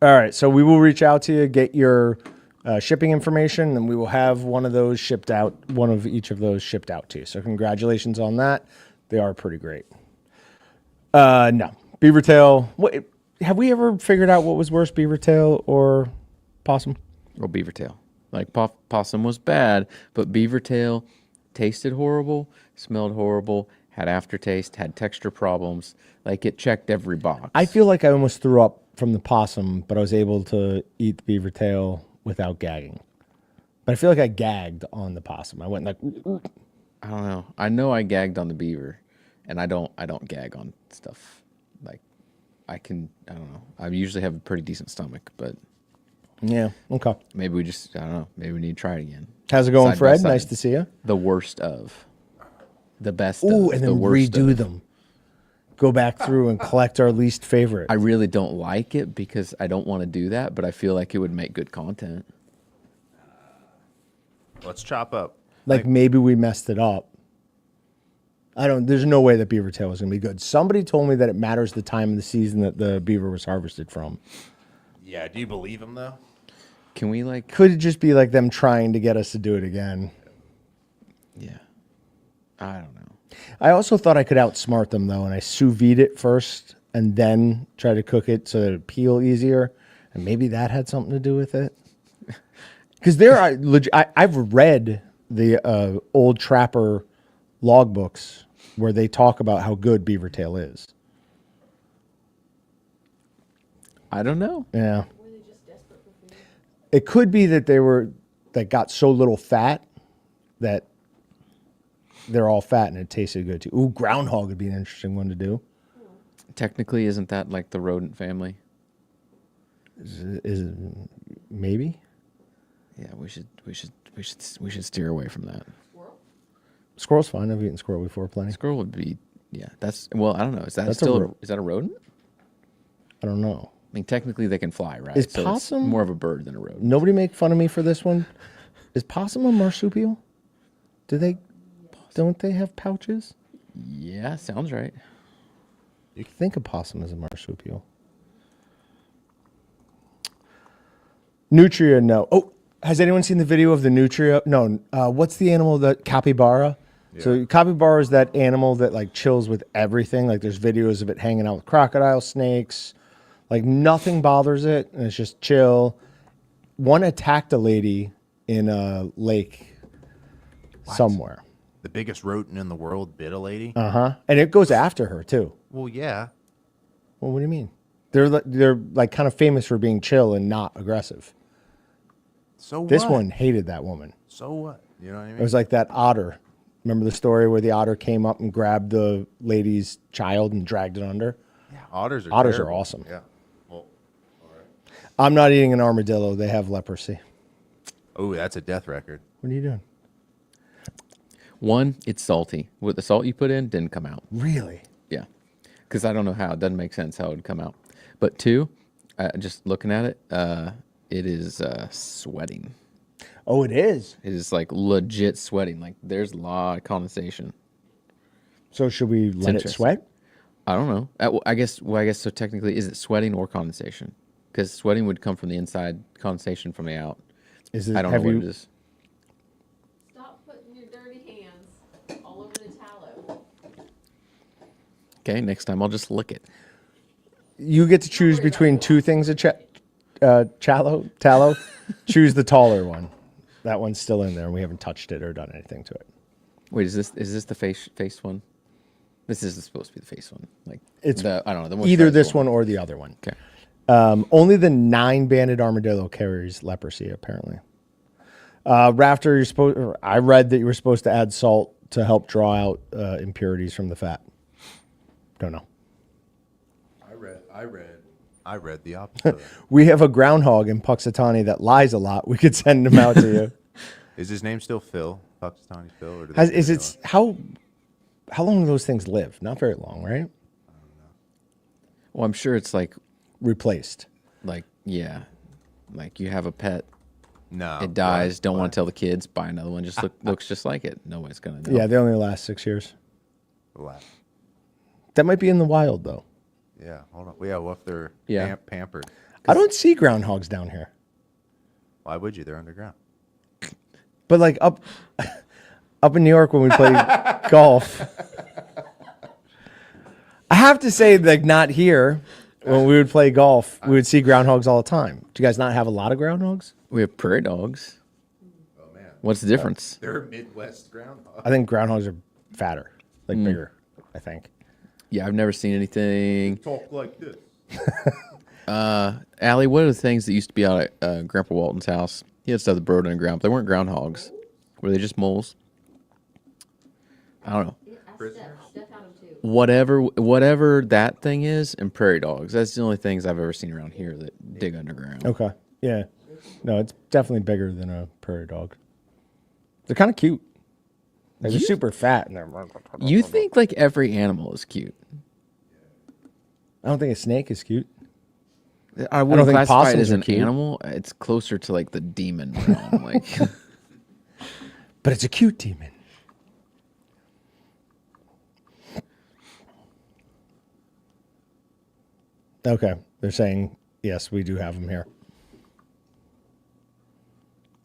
All right, so we will reach out to you, get your shipping information, and we will have one of those shipped out, one of each of those shipped out to you. So congratulations on that. They are pretty great. No, beaver tail. What have we ever figured out what was worse, beaver tail or possum? Or beaver tail. Like possum was bad, but beaver tail tasted horrible, smelled horrible, had aftertaste, had texture problems. Like it checked every box. I feel like I almost threw up from the possum, but I was able to eat the beaver tail without gagging. But I feel like I gagged on the possum. I went like, I don't know. I know I gagged on the beaver, and I don't gag on stuff. Like I don't know. I usually have a pretty decent stomach, but yeah, okay. maybe we just I don't know. Maybe we need to try it again. How's it going, Side by Fred? side. Nice to see you. The worst of. The best Ooh, of. and the then worst redo of. them. Go back through and collect our least favorite. I really don't like it because I don't want to do that, but I feel like it would make good content. Let's chop up. Like maybe we messed it up. There's no way that beaver tail was going to be good. Somebody told me that it matters the time of the season that the beaver was harvested from. Yeah, do you believe him though? Can we like? Could it just be like them trying to get us to do it again? Yeah, I don't know. I also thought I could outsmart them though, and I sous vide it first and then try to cook it so that it peel easier, and maybe that had something to do with it. Because I've read the old trapper logbooks where they talk about how good beaver tail is. I don't know. Yeah, Were they just desperate for food? it could be that that got so little fat that they're all fat and it tasted good too. Ooh, groundhog would be an interesting one to do. Technically, isn't that like the rodent family? Is it maybe? Yeah, we should steer away from that. Squirrel? Squirrel's fine. I've eaten squirrel before plenty. Squirrel would be, yeah. That's well, I don't know. Is that That's still is that a rodent? I don't know. I mean, technically they can fly, right? Is so possum- it's more of a bird than a rodent. Nobody make fun of me for this one. Is possum a marsupial? Don't they have pouches? Yeah, sounds right. You can think of possum as a marsupial. Nutria, no. Oh, has anyone seen the video of the nutria? No. What's the animal that capybara? Yeah. So capybara is that animal that like chills with everything. Like there's videos of it hanging out with crocodile, snakes. Like nothing bothers it, and it's just chill. One attacked a lady in a lake somewhere. The biggest rodent in the world bit a lady. And it goes after her too. Well, yeah. Well, what do you mean? They're like kind of famous for being chill and not aggressive. So what? This one hated that woman. So what? You know what I mean? It was like that otter. Remember the story where the otter came up and grabbed the lady's child and dragged it under? Yeah, otters are Otters are awesome. Yeah. Well, all right. I'm not eating an armadillo. They have leprosy. Oh, that's a death record. What are you doing? One, it's salty. What the salt you put in didn't come out. Really? Yeah, because I don't know how. It doesn't make sense how it would come out. But two, just looking at it, it is sweating. Oh, it is. It is like legit sweating. Like there's a lot of condensation. So should we let it interesting. sweat? I don't know. I guess so. Technically, is it sweating or condensation? Because sweating would come from the inside, condensation from the out. Is it? I don't know have what you, it is. Stop putting your dirty hands all over the tallow. Okay, next time I'll just lick it. You get to choose between two things of tallow. Choose the taller one. That one's still in there, and we haven't touched it or done anything to it. Wait, is this the face one? This is supposed to be the face one. Like It's I don't know. The Either moisturized this one or the other one. Okay. Only the 9-banded armadillo carries leprosy, apparently. Rafter, I read that you were supposed to add salt to help draw out impurities from the fat. Don't know. I read the opposite of that. We have a groundhog in Puxatawny that lies a lot. We could send him out to you. Is his name still Phil? Pakistani Phil? Or How long do those things live? Not very long, right? Well, I'm sure it's like Replaced. yeah, like you have a pet No, It dies. right, Don't want right. to tell the kids. Buy another one. Just looks just like it. Nobody's gonna know. Yeah, they only last 6 years. Relax. That might be in the wild though. Yeah, hold on. Yeah, what if they're Yeah. pampered? I don't see groundhogs down here. Why would you? They're underground. But like up in New York when we play golf. I have to say, like, not here. When we would play golf, we would see groundhogs all the time. Do you guys not have a lot of groundhogs? We have prairie dogs. Oh man, What's the difference? they're Midwest groundhog. I think groundhogs are fatter, like bigger, I think. Yeah, I've never seen anything. Talk like this. Allie, what are the things that used to be out at Grandpa Walton's house? He had stuff that burrowed underground, but they weren't groundhogs. Were they just moles? I don't know. Steph had them too. Whatever that thing is, and prairie dogs. That's the only things I've ever seen around here that dig underground. Okay. Yeah. No, it's definitely bigger than a prairie dog. They're kind of cute. Like, they're super fat. And You think like every animal is cute? I don't think a snake is cute. I wouldn't think classify it possums as are an cute. animal. It's closer to like the demon realm. Like, But it's a cute demon. Okay. They're saying, yes, we do have them here.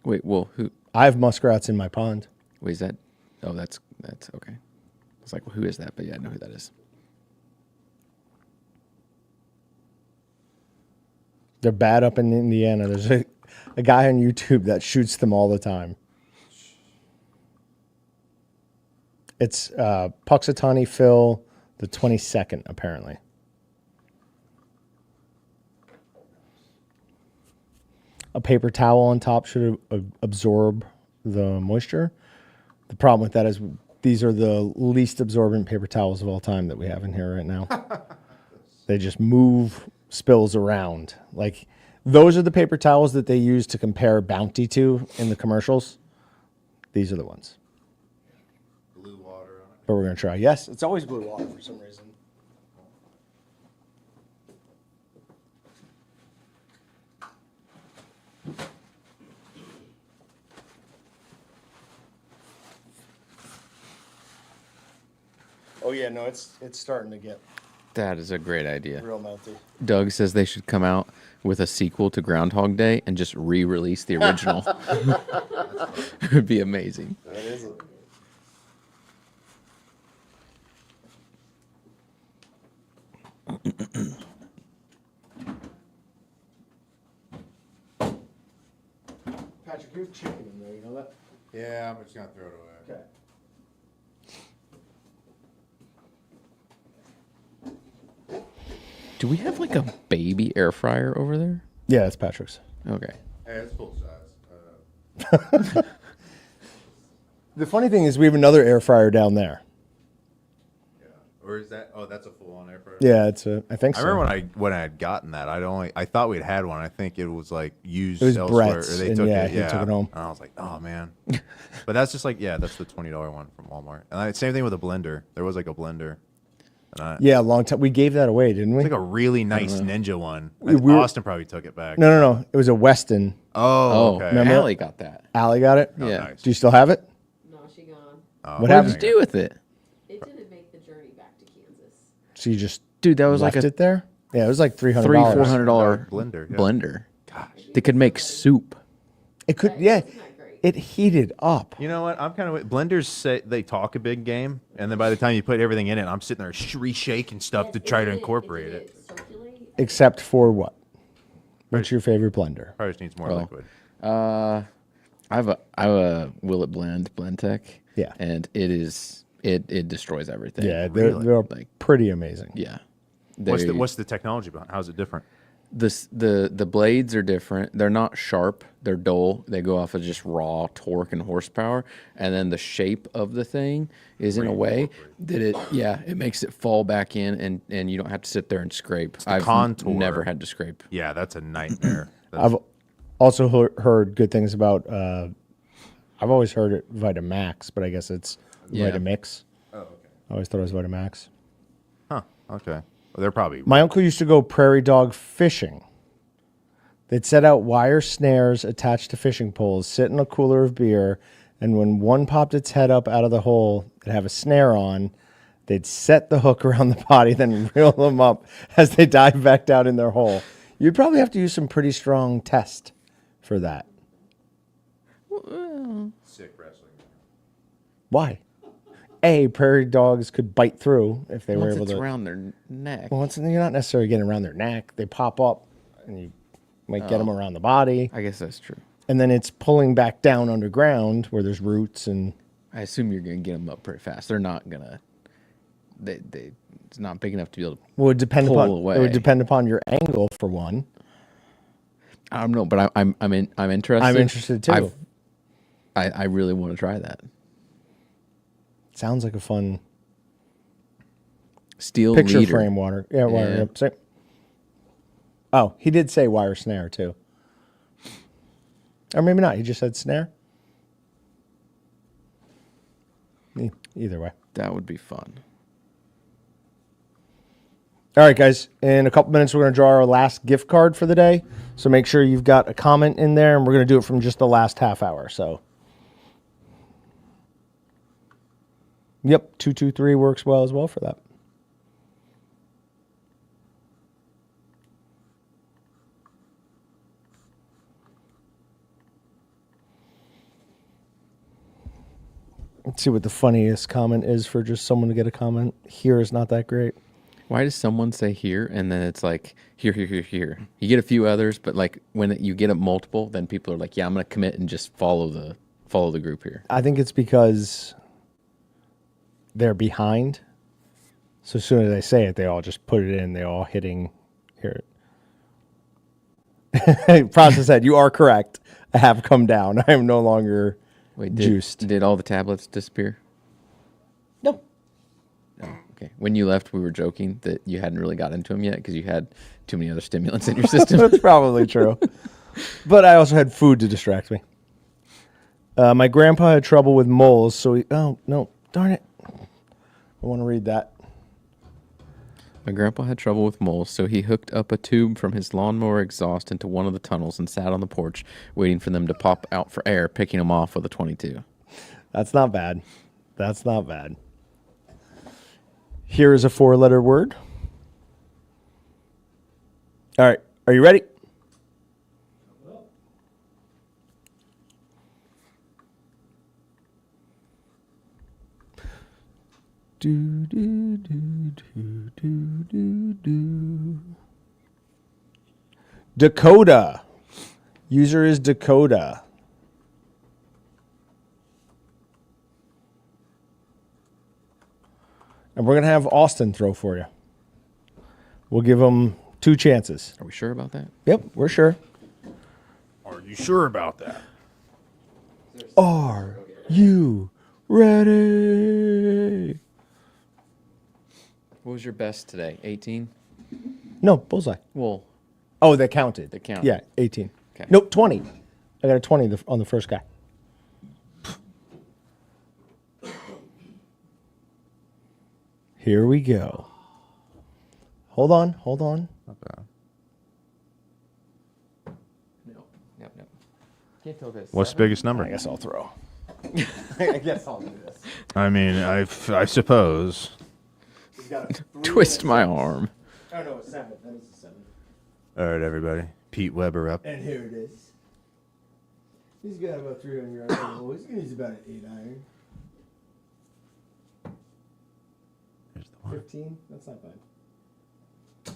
wait, well, who? I have muskrats in my pond. Wait, is that? Oh, that's okay. It's like, well, who is that? But yeah, I know who that is. They're bad up in Indiana. There's a guy on YouTube that shoots them all the time. It's Puxatawny Phil the 22nd, apparently. A paper towel on top should absorb the moisture. The problem with that is these are the least absorbent paper towels of all time that we have in here right now. They just move spills around. Like, those are the paper towels that they use to compare Bounty to in the commercials. These are the ones. Blue water on it. But we're going to try. Yes, it's always blue water for some reason. Oh yeah, no, it's starting to get That is a great idea. real melty. Doug says they should come out with a sequel to Groundhog Day and just re-release the original. It would be amazing. That is it. Patrick, you have chicken in there, you know that? Yeah, I'm just gonna throw it away. Okay. Do we have like a baby air fryer over there? Yeah, it's Patrick's. Okay. Hey, it's full size. The funny thing is we have another air fryer down there. Yeah. Or is that? Oh, that's a full-on air fryer. Yeah, I think I so. remember when I had gotten that. I thought we'd had one. I think it was like used It was elsewhere. Brett's, Or they and took yeah, it. he Yeah, took it home. And I was like, oh man. But that's just like, yeah, that's the $20 one from Walmart. And same thing with a blender. There was like a blender. Yeah, a long time. We gave that away, didn't we? It's like a really nice Ninja one. We were- Austin probably took it back. No. It was a Weston. Oh, Oh, okay. Remember? Allie got that. Allie got it? Oh, Yeah. nice. Do you still have it? No, she gone. Oh, What What happened? did you do with it? It didn't make the journey back to Kansas. So you just Dude, that was left like a it there? Yeah, it was like $300. $300-$400 blender, yeah. blender. They could make soup. It could, That yeah. isn't that great. It heated up. You know what? I'm kind of blenders say they talk a big game, and then by the time you put everything in it, I'm sitting there reshaking stuff Yes, to try to did incorporate it. Circulate. Except for what? What's your favorite blender? Probably just needs more Oh. liquid. I have a Will It Blend Tech. Yeah. And it destroys everything. Yeah, Really? they're Like- pretty amazing. Yeah. What's the technology behind? How's it different? The blades are different. They're not sharp. They're dull. They go off of just raw torque and horsepower. And then the shape of the thing is in a way that it makes it fall back in, and you don't have to sit there and scrape. I've contour. never had to scrape. Yeah, that's a nightmare. That's- I've also heard good things about, I've always heard it Vitamax, but I guess it's Yeah. Vitamix. oh, okay. I always thought it was Vitamax. Huh. Okay. Well, they're probably. My uncle used to go prairie dog fishing. They'd set out wire snares attached to fishing poles, sit in a cooler of beer, and when one popped its head up out of the hole, it'd have a snare on. They'd set the hook around the body, then reel them up as they dive back down in their hole. You'd probably have to use some pretty strong test for that. Sick wrestling. Why? A, prairie dogs could bite through if they were Once able it's to. around their neck. Well, you're not necessarily getting around their neck. They pop up, and you might get them around the body. I guess that's true. And then it's pulling back down underground where there's roots and. I assume you're going to get them up pretty fast. They're not going to. It's not big enough to be able to Would depend pull upon away. it would depend upon your angle for one. I don't know, but I'm interested. I'm interested too. I really want to try that. Sounds like a fun Steel picture leader. frame water. Yeah, wire. Yeah. Yep, say- Oh, he did say wire snare too. Or maybe not. He just said snare. Either way. That would be fun. All right, guys. In a couple minutes, we're going to draw our last gift card for the day. So make sure you've got a comment in there, and we're going to do it from just the last half hour. So, yep, 223 works well as well for that. Let's see what the funniest comment is for just someone to get a comment. Here is not that great. Why does someone say here and then it's like here, here, here, here? You get a few others, but like when you get a multiple, then people are like, yeah, I'm going to commit and just follow the group here. I think it's because they're behind. So as soon as I say it, they all just put it in. They all hitting here. Process said, you are correct. I have come down. I am no longer juiced. Did all the tablets disappear? No. No. Okay. When you left, we were joking that you hadn't really got into them yet because you had too many other stimulants in your system. That's probably true. But I also had food to distract me. My grandpa had trouble with moles, so oh, no, darn it. I want to read that. My grandpa had trouble with moles, so he hooked up a tube from his lawnmower exhaust into one of the tunnels and sat on the porch waiting for them to pop out for air, picking them off with a 22. That's not bad. That's not bad. Here is a 4-letter word. All right. Are you ready? Do, do, do, do, do, do, do. Dakota. User is Dakota. And we're going to have Austin throw for you. We'll give him 2 chances. Are we sure about that? Yep, we're sure. Are you sure about that? Are you ready? What was your best today? 18? No, bullseye. Well, Oh, they counted. They counted. Yeah, 18. Okay. Nope, 20. I got a 20 on the first guy. Here we go. Hold on. Not bad. no. Can't tell this. What's the biggest number? I guess I'll throw. I guess I'll do this. I mean, I suppose. Twist my arm. Oh, no, it's 7. That is a 7. All right, everybody. Pete Weber up. And here it is. He's got about 300 iron. He's going to use about an 8 iron. Here's the one. 15? That's not bad.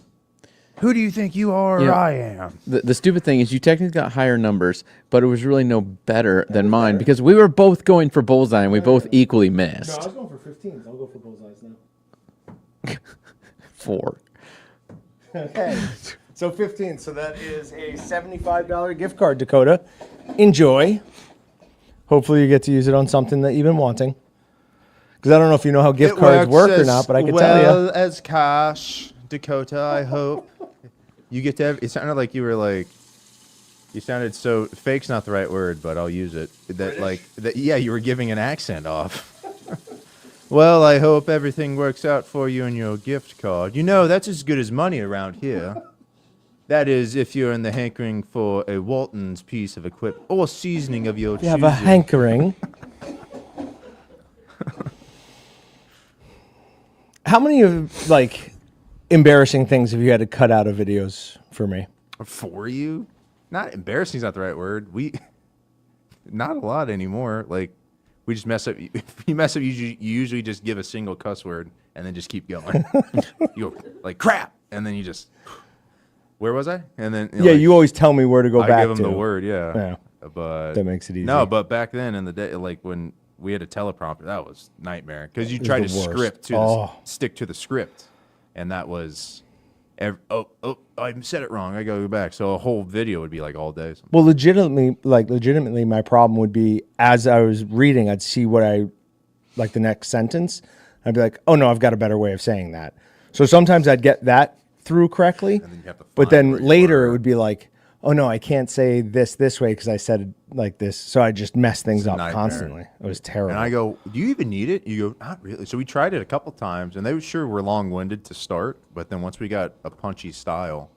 Who do you think you are? Yeah. I am. The stupid thing is you technically got higher numbers, but it was really no better than mine because we were both going for bullseye and we both equally No, I missed. was going for 15s. I'll go for bullseyes now. 4. Okay. So 15. So that is a $75 gift card, Dakota. Enjoy. Hopefully you get to use it on something that you've been wanting. Because I don't know if you know how gift cards work or not, but I can tell you. as cash, Dakota, I hope. You get to it sounded like you were like, you sounded so, fake's not the right word, but I'll use it. That like, that yeah, you were giving an accent off. Well, I hope everything works out for you and your gift card. You know, that's as good as money around here. That is, if you're in the hankering for a Walton's piece of equipment or seasoning of your You have a choosing. hankering. How many of like embarrassing things have you had to cut out of videos for me? For you? Not embarrassing is not the right word. Not a lot anymore. Like, we just mess up. If you mess up, you usually just give a single cuss word and then just keep going. You go, like, crap. And then you just, where was I? And then, Yeah, you always tell me where to go I back give them to. the word, yeah. Yeah. But That makes it easy. No, but back then in the day, like when we had a teleprompter, that was nightmare because you try to the worst. script to Oh. stick to the script, and that was, I said it wrong. I gotta go back. So a whole video would be like all day. Well, legitimately, my problem would be as I was reading, I'd see what I like the next sentence. I'd be like, oh no, I've got a better way of saying that. So sometimes I'd get that through correctly, then you have to but find then where you later were. it would be like, oh no, I can't say this way because I said it like this. So I just mess things a up nightmare. constantly. It was terrible. And I go, do you even need it? You go, not really. So we tried it a couple times, and they sure were long-winded to start. But then once we got a punchy style,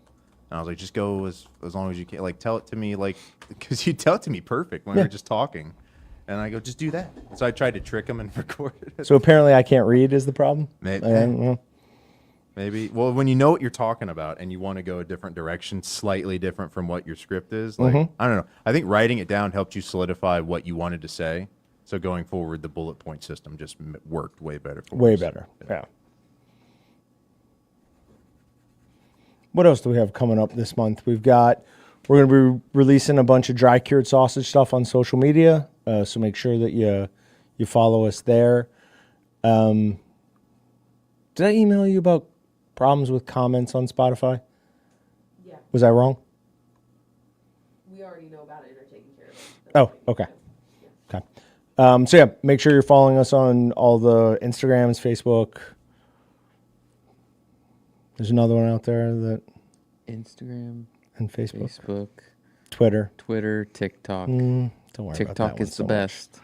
and I was like, just go as long as you can. Like, tell it to me, like, because you tell it to me perfect when we were just talking. And I go, just do that. So I tried to trick him and record it. So apparently I can't read is the problem. Maybe. Maybe. Well, when you know what you're talking about and you want to go a different direction, slightly different from what your script is, like, I don't know. I think writing it down helped you solidify what you wanted to say. So going forward, the bullet point system just worked way better for Way us. better. Yeah. What else do we have coming up this month? We're going to be releasing a bunch of dry cured sausage stuff on social media. So make sure that you follow us there. Did I email you about problems with comments on Spotify? Yeah, Was I wrong? we already know about it and are taking care of it. Oh, okay. Okay. So yeah, make sure you're following us on all the Instagrams, Facebook. There's another one out there that Instagram, and Facebook, Facebook, Twitter. Twitter, TikTok. Don't worry about that TikTok one is so the much. best.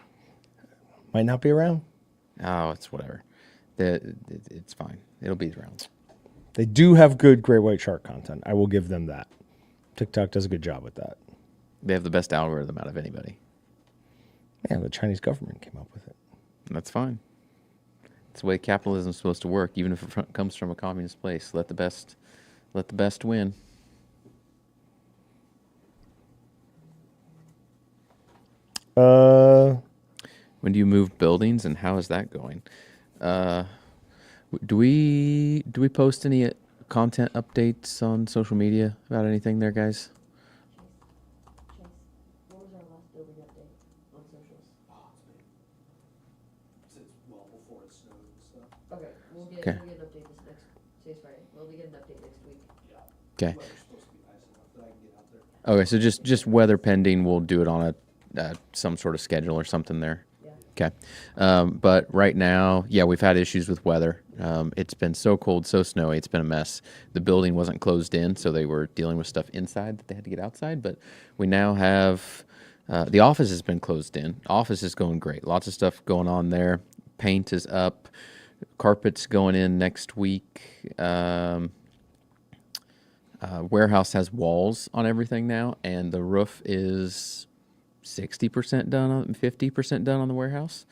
Might not be around. Oh, it's whatever. It's fine. It'll be around. They do have good great white shark content. I will give them that. TikTok does a good job with that. They have the best algorithm out of anybody. Yeah, the Chinese government came up with it. And that's fine. It's the way capitalism's supposed to work, even if it comes from a communist place. Let the best win. When do you move buildings, and how is that going? Do we post any content updates on social media about anything there, guys? Chase, what was our last building update on socials? It's well before it snowed and stuff. Okay, we'll get Okay. an update this next, today's Friday, we'll get an update next week. Okay. Weather's supposed to be nice enough that I can get out there. Okay, so just weather pending, we'll do it on a some sort of schedule or something there. Yeah. Okay. But right now, yeah, we've had issues with weather. It's been so cold, so snowy, it's been a mess. The building wasn't closed in, so they were dealing with stuff inside that they had to get outside. But we now have, the office has been closed in. Office is going great. Lots of stuff going on there. Paint is up. Carpet's going in next week. Warehouse has walls on everything now, and the roof is 60% done, 50% done on the warehouse.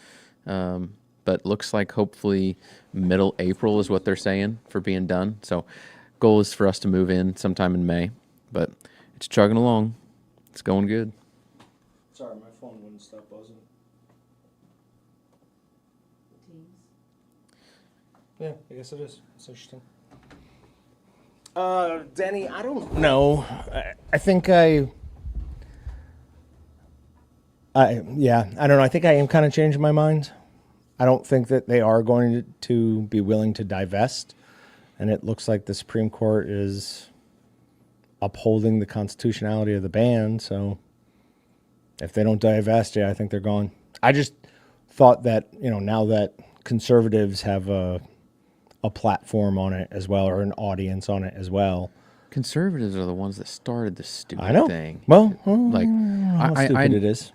But looks like hopefully middle April is what they're saying for being done. So goal is for us to move in sometime in May, but it's chugging along. It's going good. Sorry, my phone wouldn't stop buzzing. Teams. Yeah, I guess it is. It's interesting. Denny, I don't know. I think I don't know. I think I am kind of changing my mind. I don't think that they are going to be willing to divest. And it looks like the Supreme Court is upholding the constitutionality of the ban. So if they don't divest, yeah, I think they're gone. I just thought that, now that conservatives have a platform on it as well, or an audience on it as well. Conservatives are the ones that started this stupid I know. thing. Well, Like, how stupid it is.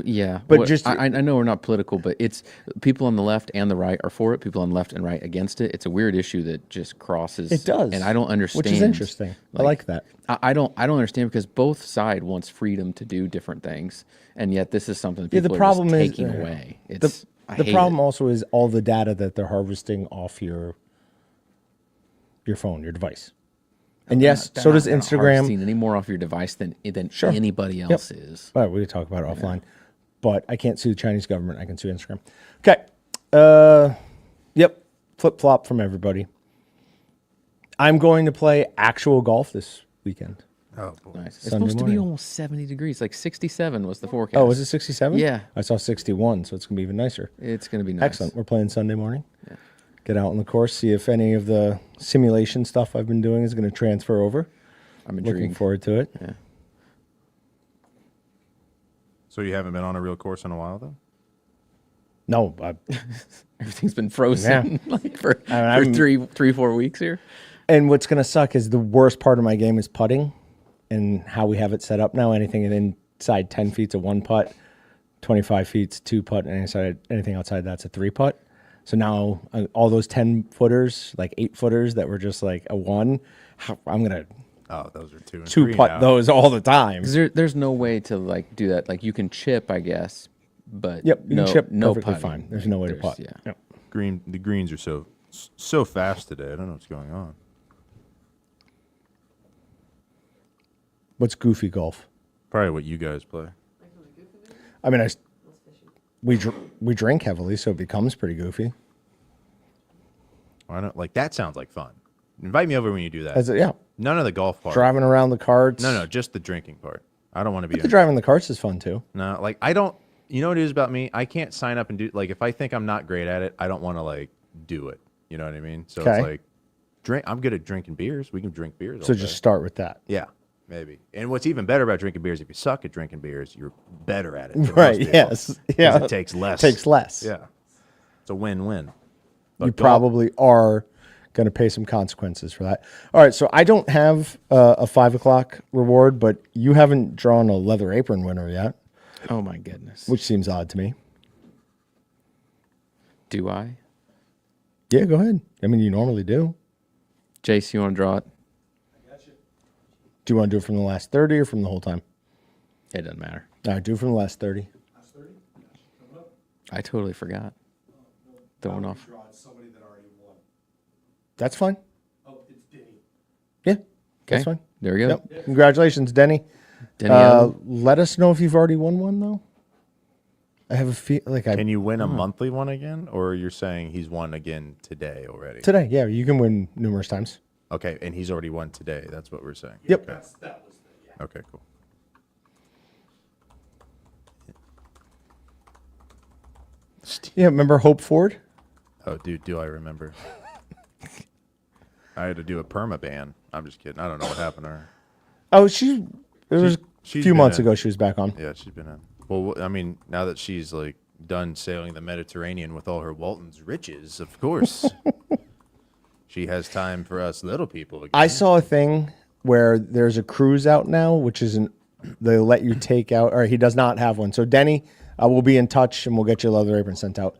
Yeah, But what- just- I know we're not political, but it's people on the left and the right are for it. People on the left and right against it. It's a weird issue that just crosses. It does. and I don't understand. Which is interesting. I like that. I don't understand because both side wants freedom to do different things, and yet this is something Yeah, people the problem are is just taking away. It's I The hate problem it. also is all the data that they're harvesting off your phone, your device. And yes, They're so not- does they're not Instagram. harvesting any more off your device than Sure. anybody Yep. else is. All right, we can talk about it offline. But I can't sue the Chinese government. I can sue Instagram. Okay. Yep. Flip flop from everybody. I'm going to play actual golf this weekend. Oh boy. Nice. It's Sunday supposed to be morning. almost 70 degrees, like 67 was the forecast. Oh, was it 67? Yeah. I saw 61, so it's going to be even nicer. It's going to be nice. Excellent. We're playing Sunday morning. Get out on the course, see if any of the simulation stuff I've been doing is going to transfer over. I'm Looking intrigued. forward to it. Yeah. So you haven't been on a real course in a while, though? No, Everything's been frozen like for I'm- 3-4 weeks here. and what's going to suck is the worst part of my game is putting and how we have it set up now. Anything inside 10 feet's a one putt, 25 feet's a two putt, and anything outside that's a three putt. So now all those 10 footers, like 8 footers that were just like a one, I'm going to Oh, those are 2 and two 3 putt now. those all the time. 'Cause there's no way to like do that. Like you can chip, I guess, but Yep, you no, can chip no perfectly putting. fine. There's no way to putt. Yeah. Yep. The greens are so fast today. I don't know what's going on. What's goofy golf? Probably what you guys play. I mean, we drink heavily, so it becomes pretty goofy. I don't like that. Sounds like fun. Invite me over when you do that. Yeah, None of the golf part. driving around the carts. No, just the drinking part. I don't want to be. The driving the carts is fun too. No, like I don't. You know what it is about me? I can't sign up and do like if I think I'm not great at it, I don't want to like do it. You know what I mean? So Okay. it's like drink. I'm good at drinking beers. We can drink beers. So all just day. start with that. Yeah, maybe. And what's even better about drinking beers, if you suck at drinking beers, you're better at it. than most Right, people. yes, 'Cause yeah. It takes less. Takes less. Yeah. It's a win-win. You But golf- probably are going to pay some consequences for that. All right, so I don't have a 5 o'clock reward, but you haven't drawn a leather apron winner yet, Oh my goodness. which seems odd to me. Do I? Yeah, go ahead. I mean, you normally do. Jace, you want to draw it? Do you want to do it from the last 30 or from the whole time? It doesn't matter. All right, do it from the last 30. Last 30? Coming up. I totally forgot. Throwing Now we off. draw somebody that already won. That's fine. Oh, it's Denny. Yeah, Okay. that's fine. There we go. Yep. Congratulations, Denny. Denny Allen. Let us know if you've already won one, though. I have a feel like I Can you win a monthly one again, or you're saying he's won again today already? today. Yeah, you can win numerous times. Okay, and he's already won today. That's what we're saying. Yep. Okay. That was the, yeah. Okay, cool. Yeah, remember Hope Ford? Oh, dude, do I remember? I had to do a perma ban. I'm just kidding. I don't know what happened to her. Oh, it was a she's few been months in. ago she was back on. Yeah, she's been in. Well, I mean, now that she's like done sailing the Mediterranean with all her Walton's riches, of course, she has time for us little people again. I saw a thing where there's a cruise out now, which is they let you take out, or he does not have one. So Denny, we'll be in touch and we'll get you a leather apron sent out.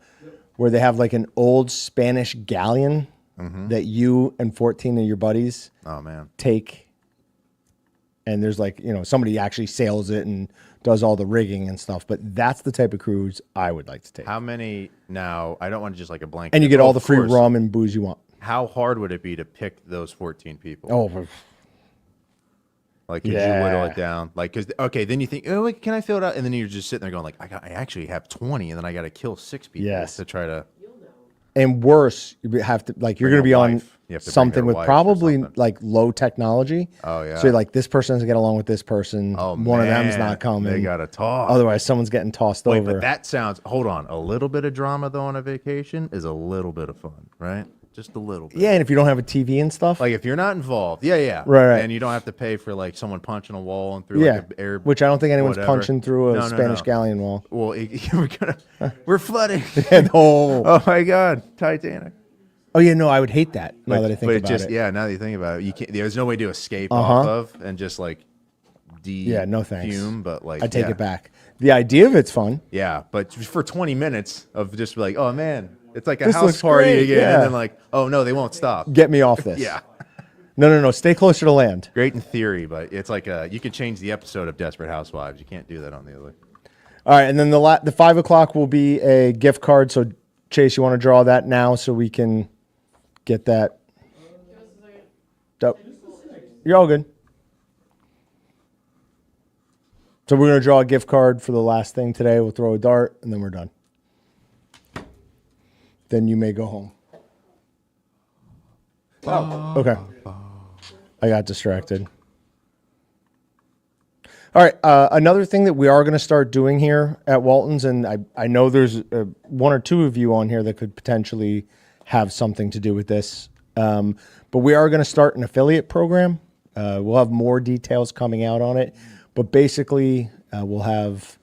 Where they have like an old Spanish galleon that you and 14 of your buddies Oh man, take, and there's like, somebody actually sails it and does all the rigging and stuff. But that's the type of cruise I would like to take. how many now? I don't want to just like a blanket. And you get Oh, all of the free course. rum and booze you want. How hard would it be to pick those 14 people? Oh, Like, could you whittle it down? Like, cause okay, then you think, oh, wait, can I fill it out? And then you're just sitting there going, like, I actually have 20, and then I got to kill 6 people Yes. to try to. and worse, you have to like you're Bring going to a be on wife. You have to bring something her with wife or probably something. like low technology. Oh, yeah. So like this person doesn't get along with this person. Oh, one of them's man, not coming. They got to talk. Otherwise, someone's getting tossed Wait, over. but that sounds. Hold on, a little bit of drama though on a vacation is a little bit of fun, right? Just a little bit. yeah, and if you don't have a TV and stuff, Like if you're not involved, yeah, Right. and you don't have to pay for like someone punching a wall and through yeah, like a air. which I don't think anyone's whatever. punching through a No, no, Spanish no. galleon wall. Well, we're flooding. oh, Oh my God, Titanic. oh yeah, no, I would hate that. Now But- that I think but about it, yeah. Now that you think about it, you can't. There's no way to escape off of, and just like Yeah, no thanks. fume, but like I take yeah. it back. The idea of it's fun. Yeah, but for 20 minutes of just like, oh man, it's like a This house looks party great, again, yeah. and then like, oh no, they won't stop. Get me off this. Yeah, No. Stay closer to land. great in theory, but it's like you can change the episode of Desperate Housewives. You can't do that on the other. All right, and then the 5 o'clock will be a gift card. So Chase, you want to draw that now so we can get that. Dope. You're all good. So we're going to draw a gift card for the last thing today. We'll throw a dart, and then we're done. Then you may go home. Oh, okay. I got distracted. All right. Another thing that we are going to start doing here at Walton's, and I know there's one or two of you on here that could potentially have something to do with this, but we are going to start an affiliate program. We'll have more details coming out on it, but basically we'll have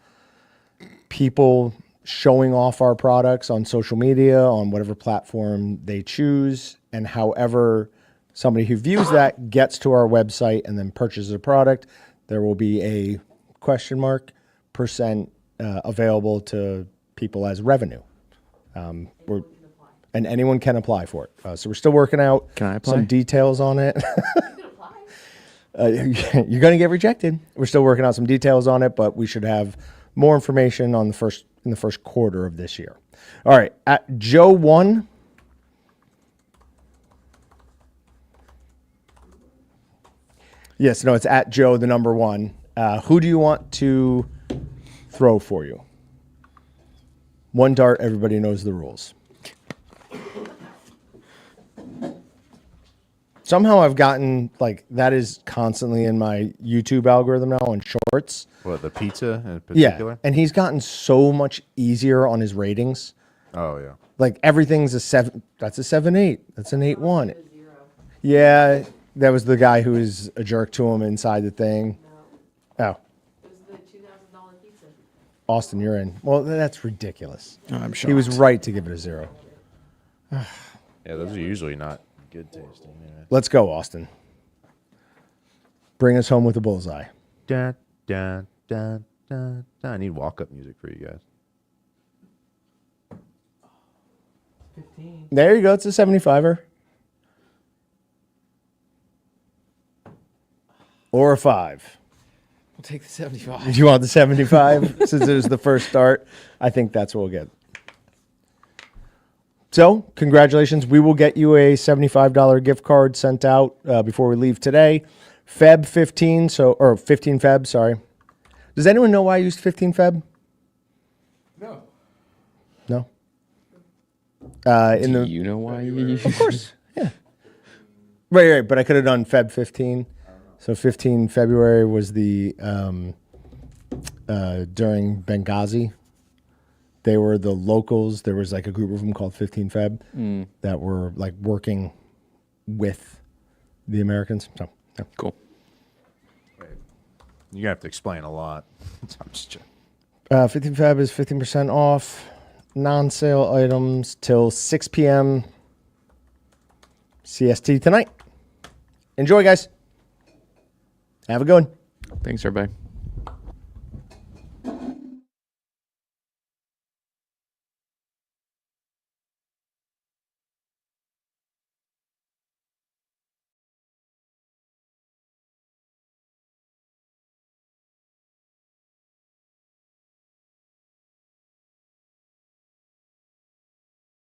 people showing off our products on social media, on whatever platform they choose, and however somebody who views that gets to our website and then purchases a product, there will be a % available to people as revenue. And anyone can apply for it. So we're still working out Can I apply? some details on it. You're going to get rejected. We're still working out some details on it, but we should have more information on in the first quarter of this year. All right, at Joe 1. Yes, no, it's at Joe, the number 1. Who do you want to throw for you? One dart, everybody knows the rules. Somehow I've gotten, like, that is constantly in my YouTube algorithm now on shorts. What, the pizza in Yeah, particular? and he's gotten so much easier on his ratings. Oh yeah. Like, everything's a 7. That's a 7.8. That's an 8.1. Yeah, that was the guy who was a jerk to him inside the thing. Oh, It was the $2,000 pizza. Austin, you're in. Well, that's ridiculous. I'm shocked. He was right to give it a 0. Yeah, those are usually not good tasting. Yeah. Let's go, Austin. Bring us home with a bullseye. Dun, dun, dun, dun, dun. I need walk-up music for you guys. 15. There you go. It's a 75er. Or a 5. We'll take the 75. Do you want the 75? Since it was the first start, I think that's what we'll get. So, congratulations. We will get you a $75 gift card sent out before we leave today. Feb 15, or 15 Feb, sorry. Does anyone know why I used 15 Feb? No. No? Do you know why you Of course, yeah. Right, but I could have done Feb 15. So 15 February was the during Benghazi. They were the locals. There was like a group of them called 15 Feb that were like working with the Americans. So, yeah. Cool. You're gonna have to explain a lot. I'm just joking. 15 Feb is 15% off non-sale items till 6 p.m. CST tonight. Enjoy, guys. Have a good one. Thanks, everybody.